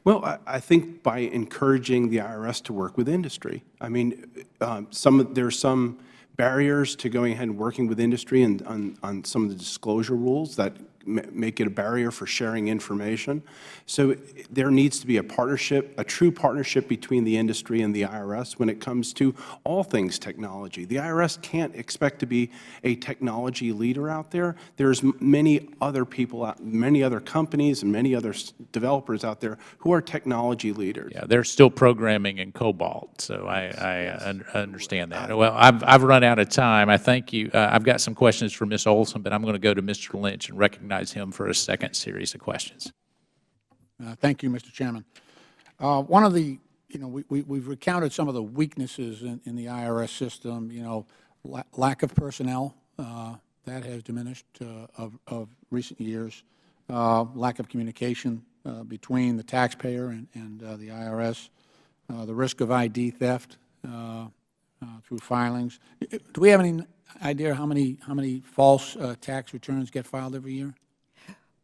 Well, I think by encouraging the IRS to work with industry. I mean, there's some barriers to going ahead and working with industry and on some of the disclosure rules that make it a barrier for sharing information. So there needs to be a partnership, a true partnership between the industry and the IRS when it comes to all things technology. The IRS can't expect to be a technology leader out there. There's many other people, many other companies and many other developers out there who are technology leaders. Yeah, they're still programming in COBOL, so I understand that. Well, I've run out of time. I thank you. I've got some questions for Ms. Olson, but I'm going to go to Mr. Lynch and recognize him for a second series of questions. Thank you, Mr. Chairman. One of the, we've recounted some of the weaknesses in the IRS system, lack of personnel, that has diminished of recent years, lack of communication between the taxpayer and the IRS, the risk of ID theft through filings. Do we have any idea how many false tax returns get filed every year?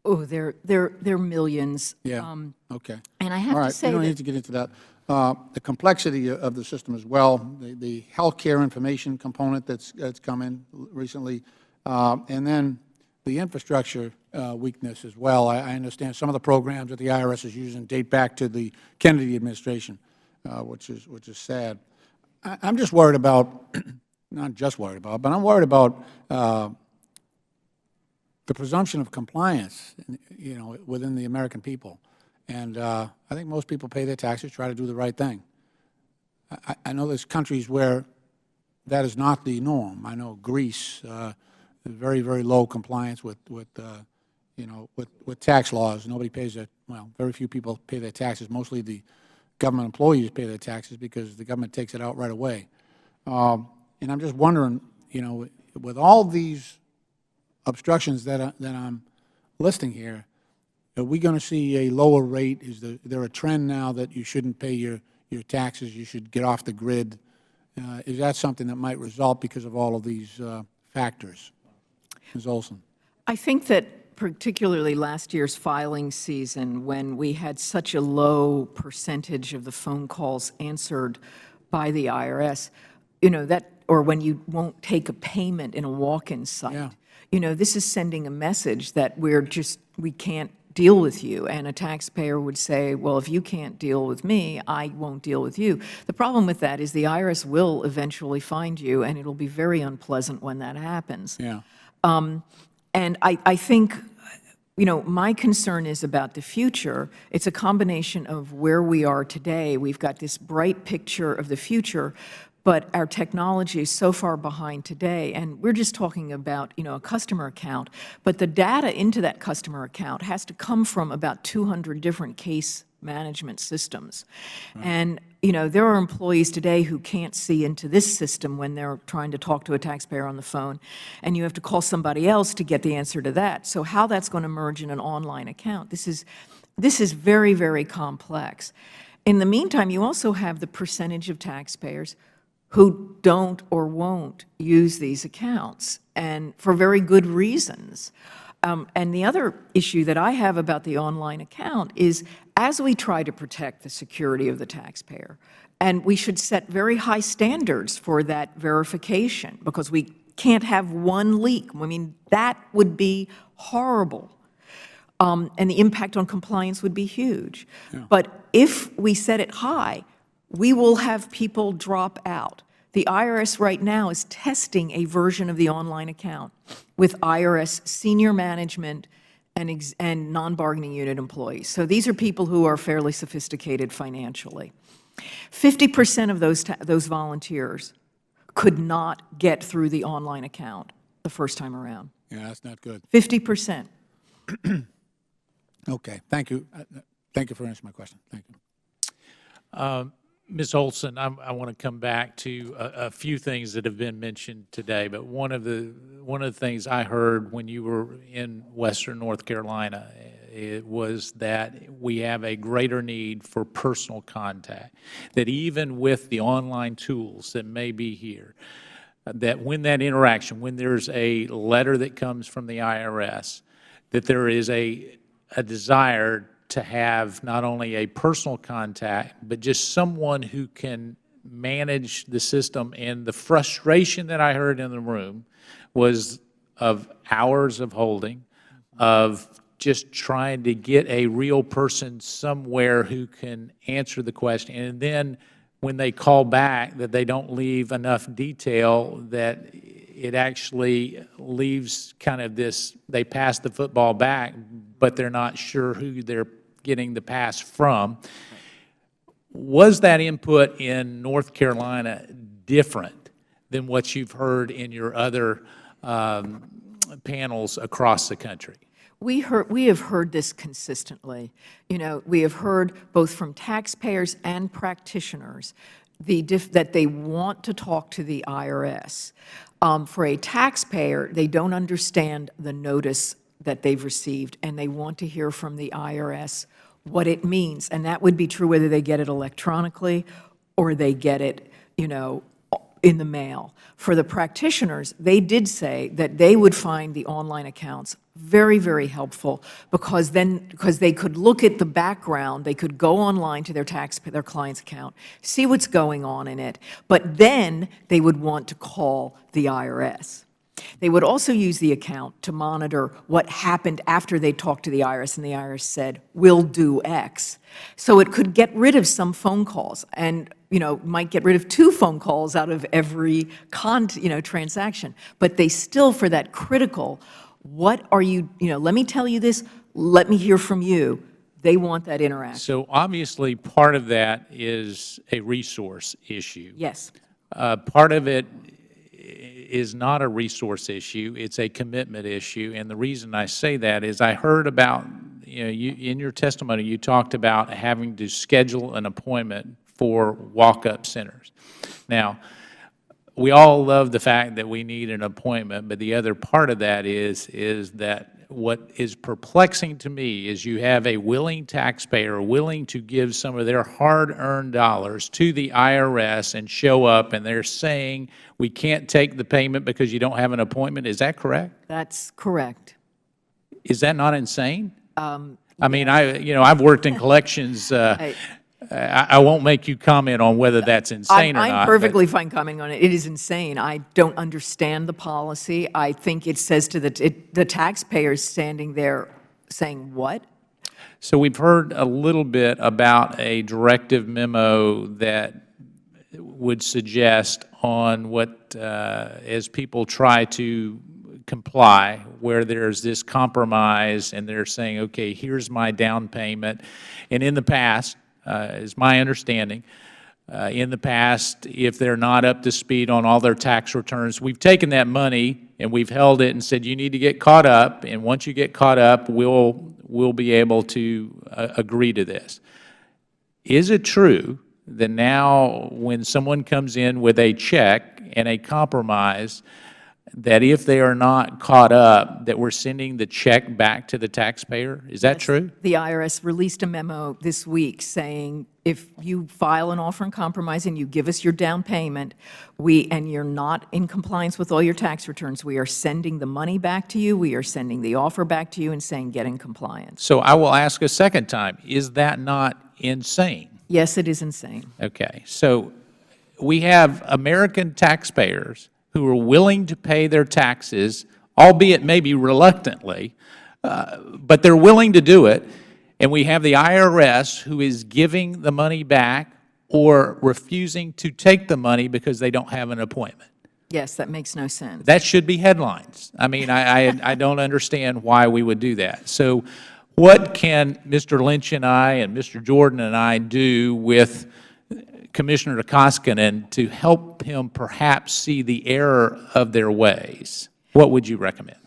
Oh, they're millions. Yeah, okay. And I have to say you don't need to get into that. The complexity of the system as well, the healthcare information component that's come in recently, and then the infrastructure weakness as well. I understand some of the programs that the IRS is using date back to the Kennedy administration, which is sad. I'm just worried about not just worried about, but I'm worried about the presumption of compliance, within the American people. And I think most people pay their taxes, try to do the right thing. I know there's countries where that is not the norm. I know Greece, very, very low compliance with tax laws. Nobody pays their, well, very few people pay their taxes. Mostly the government employees pay their taxes because the government takes it out right away. And I'm just wondering, with all these obstructions that I'm listing here, are we going to see a lower rate? Is there a trend now that you shouldn't pay your taxes, you should get off the grid? Is that something that might result because of all of these factors? Ms. Olson. I think that particularly last year's filing season, when we had such a low percentage of the phone calls answered by the IRS, or when you won't take a payment in a walk-in site, this is sending a message that we can't deal with you. And a taxpayer would say, well, if you can't deal with me, I won't deal with you. The problem with that is the IRS will eventually find you, and it'll be very unpleasant when that happens. Yeah. And I think, my concern is about the future. It's a combination of where we are today. We've got this bright picture of the future, but our technology is so far behind today, and we're just talking about, a customer account, but the data into that customer account has to come from about 200 different case management systems. Right. And, there are employees today who can't see into this system when they're trying to talk to a taxpayer on the phone, and you have to call somebody else to get the answer to that. So how that's going to merge in an online account, this is very, very complex. In the meantime, you also have the percentage of taxpayers who don't or won't use these accounts, and for very good reasons. And the other issue that I have about the online account is, as we try to protect the security of the taxpayer, and we should set very high standards for that verification, because we can't have one leak. I mean, that would be horrible. And the impact on compliance would be huge. Yeah. But if we set it high, we will have people drop out. The IRS right now is testing a version of the online account with IRS senior management and non-bargaining unit employees. So these are people who are fairly sophisticated financially. 50% of those volunteers could not get through the online account the first time around. Yeah, that's not good. 50%. Okay, thank you. Thank you for answering my question. Thank you. Ms. Olson, I want to come back to a few things that have been mentioned today, but one of the things I heard when you were in Western North Carolina, it was that we have a greater need for personal contact, that even with the online tools that may be here, that when that interaction, when there's a letter that comes from the IRS, that there is a desire to have not only a personal contact, but just someone who can manage the system. And the frustration that I heard in the room was of hours of holding, of just trying to get a real person somewhere who can answer the question. And then when they call back, that they don't leave enough detail, that it actually leaves kind of this, they pass the football back, but they're not sure who they're getting the pass from. Was that input in North Carolina different than what you've heard in your other panels across the country? We have heard this consistently. We have heard both from taxpayers and practitioners that they want to talk to the IRS. For a taxpayer, they don't understand the notice that they've received, and they want to hear from the IRS what it means. And that would be true whether they get it electronically or they get it, in the mail. For the practitioners, they did say that they would find the online accounts very, very helpful, because they could look at the background, they could go online to their client's account, see what's going on in it, but then they would want to call the IRS. They would also use the account to monitor what happened after they talked to the IRS and the IRS said, "We'll do X." So it could get rid of some phone calls and, might get rid of 2 phone calls out of every transaction. But they still, for that critical, what are you, let me tell you this, let me hear from you. They want that interaction. So obviously, part of that is a resource issue. Yes. Part of it is not a resource issue, it's a commitment issue. And the reason I say that is I heard about, in your testimony, you talked about having to schedule an appointment for walk-up centers. Now, we all love the fact that we need an appointment, but the other part of that is that what is perplexing to me is you have a willing taxpayer willing to give some of their hard-earned dollars to the IRS and show up, and they're saying, we can't take the payment because you don't have an appointment. Is that correct? That's correct. Is that not insane? I mean, I've worked in collections. I won't make you comment on whether that's insane or not. I'm perfectly fine commenting on it. It is insane. I don't understand the policy. I think it says to the taxpayers standing there saying, what? So we've heard a little bit about a directive memo that would suggest on what, as people try to comply, where there's this compromise and they're saying, okay, here's my down payment. And in the past, is my understanding, in the past, if they're not up to speed on all their tax returns, we've taken that money and we've held it and said, you need to get caught up, and once you get caught up, we'll be able to agree to this. Is it true that now when someone comes in with a check and a compromise, that if they are not caught up, that we're sending the check back to the taxpayer? Is that true? The IRS released a memo this week saying if you file an offer in compromise and you give us your down payment, and you're not in compliance with all your tax returns, we are sending the money back to you, we are sending the offer back to you and saying get in compliance. So I will ask a second time, is that not insane? Yes, it is insane. Okay, so we have American taxpayers who are willing to pay their taxes, albeit maybe reluctantly, but they're willing to do it, and we have the IRS who is giving the money back or refusing to take the money because they don't have an appointment. Yes, that makes no sense. That should be headlines. I mean, I don't understand why we would do that. So what can Mr. Lynch and I and Mr. Jordan and I do with Commissioner Koskinen to help him perhaps see the error of their ways? What would you recommend?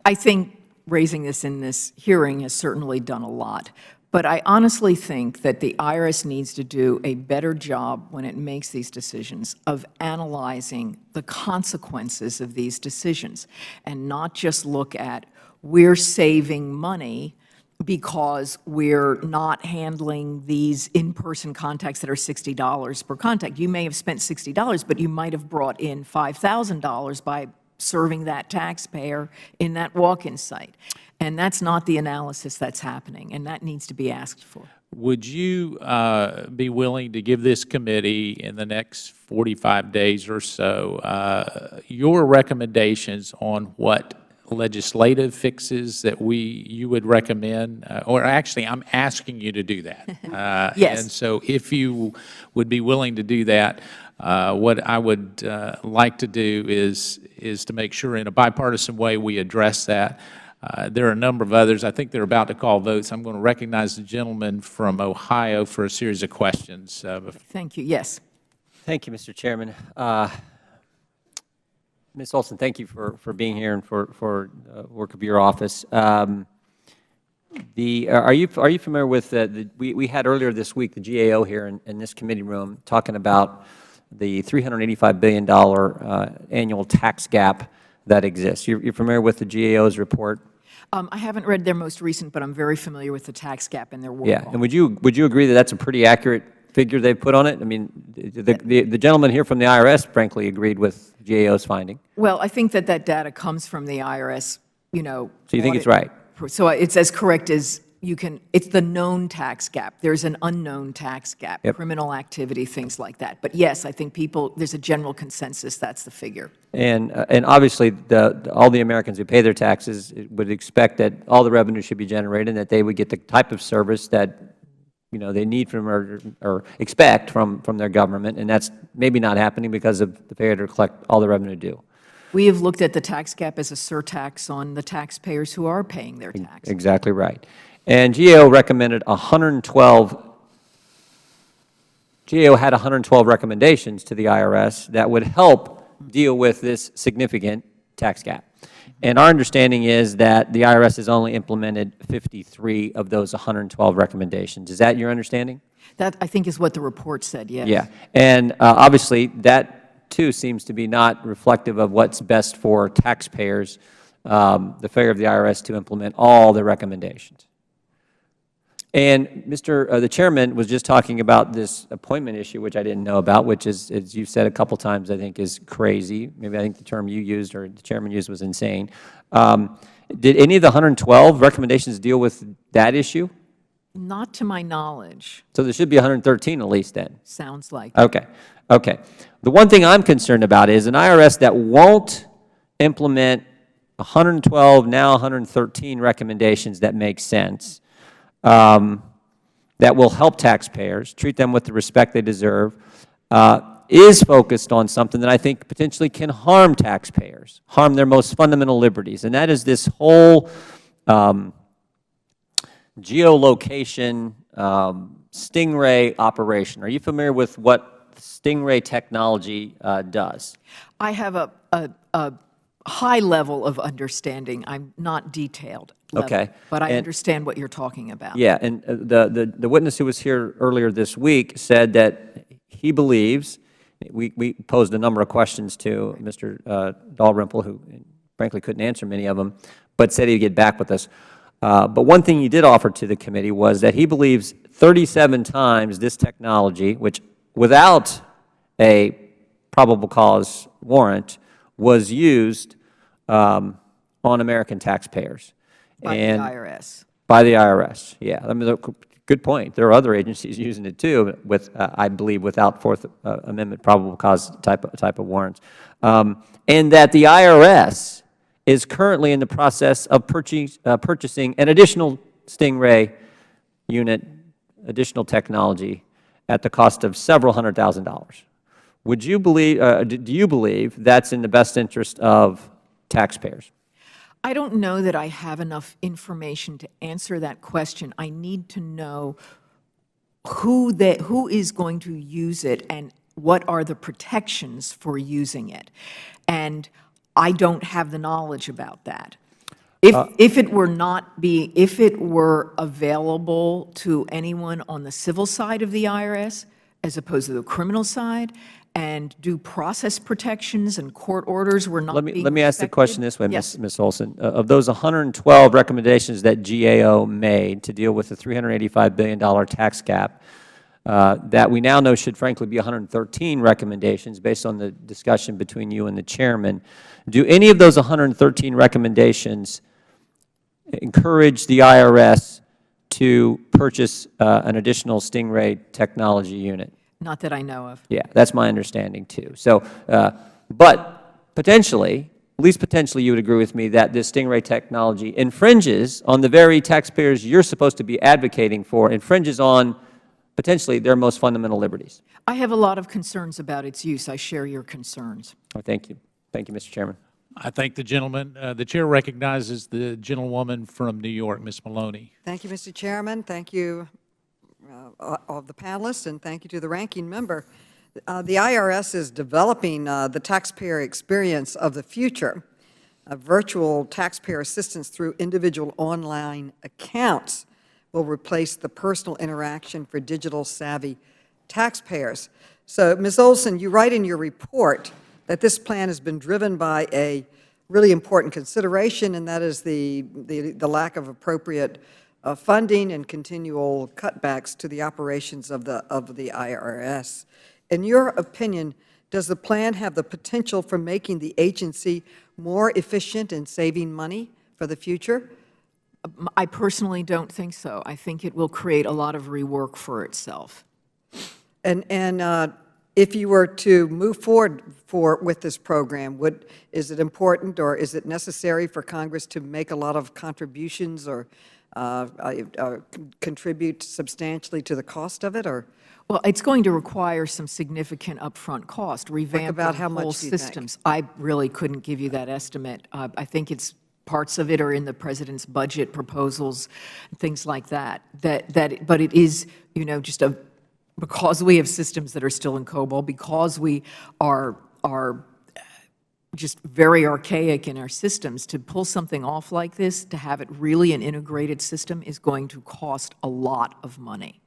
I think raising this in this hearing has certainly done a lot. But I honestly think that the IRS needs to do a better job when it makes these decisions of analyzing the consequences of these decisions and not just look at we're saving money because we're not handling these in-person contacts that are $60 per contact. You may have spent $60, but you might have brought in $5,000 by serving that taxpayer in that walk-in site. And that's not the analysis that's happening, and that needs to be asked for. Would you be willing to give this committee in the next 45 days or so your recommendations on what legislative fixes that you would recommend? Or actually, I'm asking you to do that. Yes. And so if you would be willing to do that, what I would like to do is to make sure in a bipartisan way we address that. There are a number of others. I think they're about to call votes. I'm going to recognize the gentleman from Ohio for a series of questions. Thank you. Yes. Thank you, Mr. Chairman. Ms. Olson, thank you for being here and for work of your office. Are you familiar with we had earlier this week the GAO here in this committee room talking about the $385 billion annual tax gap that exists. You're familiar with the GAO's report? I haven't read their most recent, but I'm very familiar with the tax gap in their work. Yeah, and would you agree that that's a pretty accurate figure they've put on it? I mean, the gentleman here from the IRS frankly agreed with GAO's finding. Well, I think that data comes from the IRS, So you think it's right? So it's as correct as it's the known tax gap. There's an unknown tax gap, criminal activity, things like that. But yes, I think there's a general consensus that's the figure. And obviously, all the Americans who pay their taxes would expect that all the revenue should be generated and that they would get the type of service that, they need from or expect from their government, and that's maybe not happening because of the failure to collect all the revenue due. We have looked at the tax gap as a surtax on the taxpayers who are paying their taxes. Exactly right. And GAO recommended 112, GAO had 112 recommendations to the IRS that would help deal with this significant tax gap. And our understanding is that the IRS has only implemented 53 of those 112 recommendations. Is that your understanding? That, I think, is what the report said, yes. Yeah. And obviously, that, too, seems to be not reflective of what's best for taxpayers, the failure of the IRS to implement all the recommendations. And the chairman was just talking about this appointment issue, which I didn't know about, which is, as you've said a couple times, I think is crazy. Maybe I think the term you used or the chairman used was insane. Did any of the 112 recommendations deal with that issue? Not to my knowledge. So there should be 113 at least then. Sounds like. Okay. Okay. The one thing I'm concerned about is an IRS that won't implement 112, now 113 recommendations that make sense, that will help taxpayers, treat them with the respect they deserve, is focused on something that I think potentially can harm taxpayers, harm their most fundamental liberties, and that is this whole geolocation stingray operation. Are you familiar with what stingray technology does? I have a high level of understanding. I'm not detailed level, Okay. but I understand what you're talking about. Yeah, and the witness who was here earlier this week said that he believes, we posed a number of questions to Mr. Dalrymple, who frankly couldn't answer many of them, but said he'd get back with us. But one thing he did offer to the committee was that he believes 37 times this technology, which without a probable cause warrant, was used on American taxpayers. By the IRS. By the IRS, yeah. I mean, good point. There are other agencies using it too, with I believe without Fourth Amendment probable cause type of warrants, and that the IRS is currently in the process of purchasing an additional Stingray unit, additional technology, at the cost of several $100,000. Would you believe? Do you believe that's in the best interest of taxpayers? I don't know that I have enough information to answer that question. I need to know who is going to use it and what are the protections for using it. And I don't have the knowledge about that. If it were available to anyone on the civil side of the IRS, as opposed to the criminal side, and due process protections and court orders were not being respected. Let me ask the question this way, Yes. Ms. Olson. Of those 112 recommendations that GAO made to deal with the $385 billion tax gap, that we now know should frankly be 113 recommendations based on the discussion between you and the chairman, do any of those 113 recommendations encourage the IRS to purchase an additional Stingray technology unit? Not that I know of. Yeah, that's my understanding too. So, but potentially, at least potentially you would agree with me that this Stingray technology infringes on the very taxpayers you're supposed to be advocating for, infringes on potentially their most fundamental liberties. I have a lot of concerns about its use. I share your concerns. Oh, thank you. Thank you, Mr. Chairman. I thank the gentleman. The chair recognizes the gentlewoman from New York, Ms. Maloney. Thank you, Mr. Chairman. Thank you, all the panelists, and thank you to the ranking member. The IRS is developing the taxpayer experience of the future, virtual taxpayer assistance through individual online accounts will replace the personal interaction for digital-savvy taxpayers. So, Ms. Olson, you write in your report that this plan has been driven by a really important consideration, and that is the lack of appropriate funding and continual cutbacks to the operations of the IRS. In your opinion, does the plan have the potential for making the agency more efficient in saving money for the future? I personally don't think so. I think it will create a lot of rework for itself. And if you were to move forward with this program, is it important or is it necessary for Congress to make a lot of contributions or contribute substantially to the cost of it, or? Well, it's going to require some significant upfront cost, revamping about how much whole do you think? systems. I really couldn't give you that estimate. I think it's parts of it are in the president's budget proposals, things like that. But it is, you know, just because we have systems that are still in COBOL, because we are just very archaic in our systems, to pull something off like this, to have it really an integrated system, is going to cost a lot of money.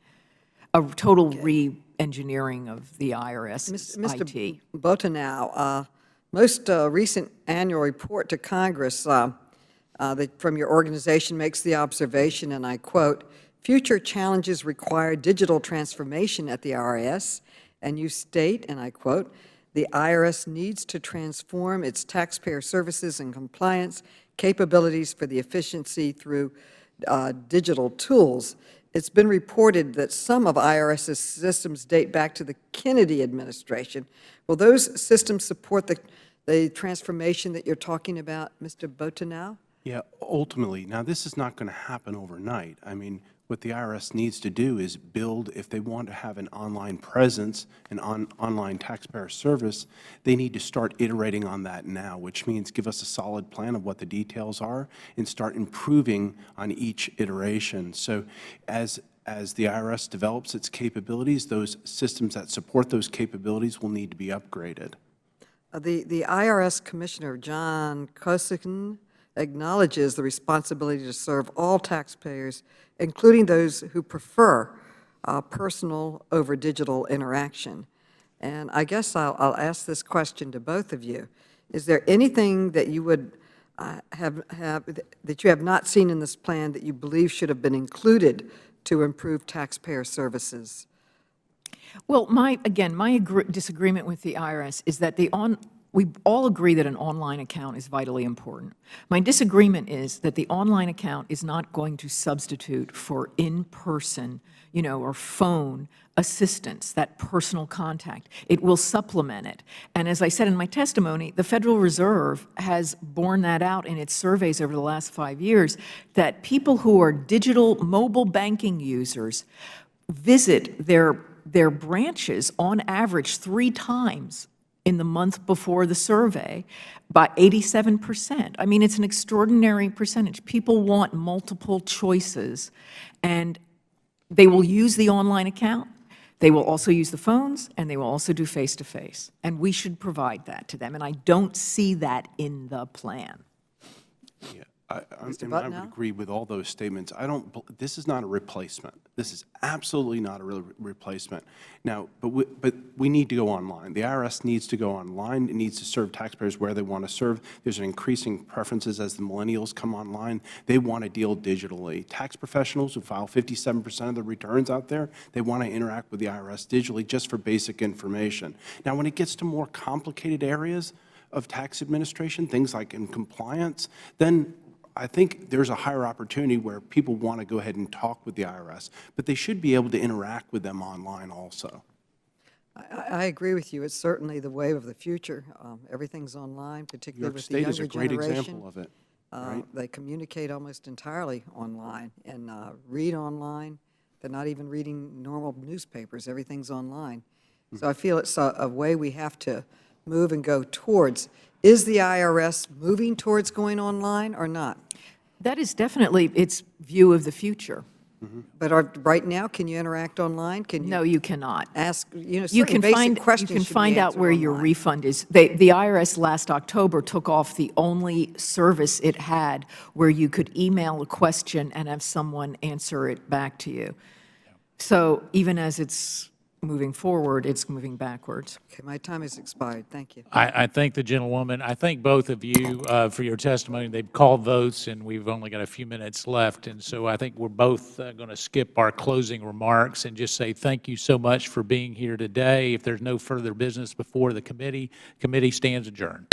A total re-engineering of the IRS's IT. Mr. Botonow, most recent annual report to Congress from your organization makes the observation, and I quote, "Future challenges require digital transformation at the IRS," and you state, and I quote, "The IRS needs to transform its taxpayer services and compliance capabilities for the efficiency through digital tools." It's been reported that some of IRS's systems date back to the Kennedy administration. Will those systems support the transformation that you're talking about, Mr. Botonow? Yeah, ultimately. Now, this is not going to happen overnight. I mean, what the IRS needs to do is build, if they want to have an online presence, an online taxpayer service, they need to start iterating on that now, which means give us a solid plan of what the details are and start improving on each iteration. So as the IRS develops its capabilities, those systems that support those capabilities will need to be upgraded. The IRS Commissioner, John Costigan, acknowledges the responsibility to serve all taxpayers, including those who prefer personal over digital interaction. And I guess I'll ask this question to both of you. Is there anything that you would that you have not seen in this plan that you believe should have been included to improve taxpayer services? Well, my disagreement with the IRS is that we all agree that an online account is vitally important. My disagreement is that the online account is not going to substitute for in-person, you know, or phone assistance, that personal contact. It will supplement it. And as I said in my testimony, the Federal Reserve has borne that out in its surveys over the last 5 years, that people who are digital mobile banking users visit their branches on average 3 times in the month before the survey, by 87%. I mean, it's an extraordinary percentage. People want multiple choices, and they will use the online account, they will also use the phones, and they will also do face-to-face. And we should provide that to them, and I don't see that in the plan. Yeah, I would agree with all those statements. This is not a replacement. This is absolutely not a replacement. Now, but we need to go online. The IRS needs to go online. It needs to serve taxpayers where they want to serve. There's an increasing preferences as the millennials come online. They want to deal digitally. Tax professionals who file 57% of the returns out there, they want to interact with the IRS digitally just for basic information. Now, when it gets to more complicated areas of tax administration, things like in compliance, then I think there's a higher opportunity where people want to go ahead and talk with the IRS, but they should be able to interact with them online also. I agree with you. It's certainly the wave of the future. Everything's online, particularly with the younger generation. New York State is a great example of it. Right? They communicate almost entirely online and read online. They're not even reading normal newspapers. Everything's online. So I feel it's a way we have to move and go towards. Is the IRS moving towards going online or not? That is definitely its view of the future. But right now, can you interact online? Can you? No, you cannot. Ask, you know, You certain can basic questions you can should be find out answered where your online. refund is. The IRS last October took off the only service it had where you could email a question and have someone answer it back to you. So even as it's moving forward, it's moving backwards. Okay, my time has expired. Thank you. I thank the gentlewoman. I thank both of you for your testimony. They've called votes, and we've only got a few minutes left. And so I think we're both going to skip our closing remarks and just say thank you so much for being here today. If there's no further business before the committee stands adjourned.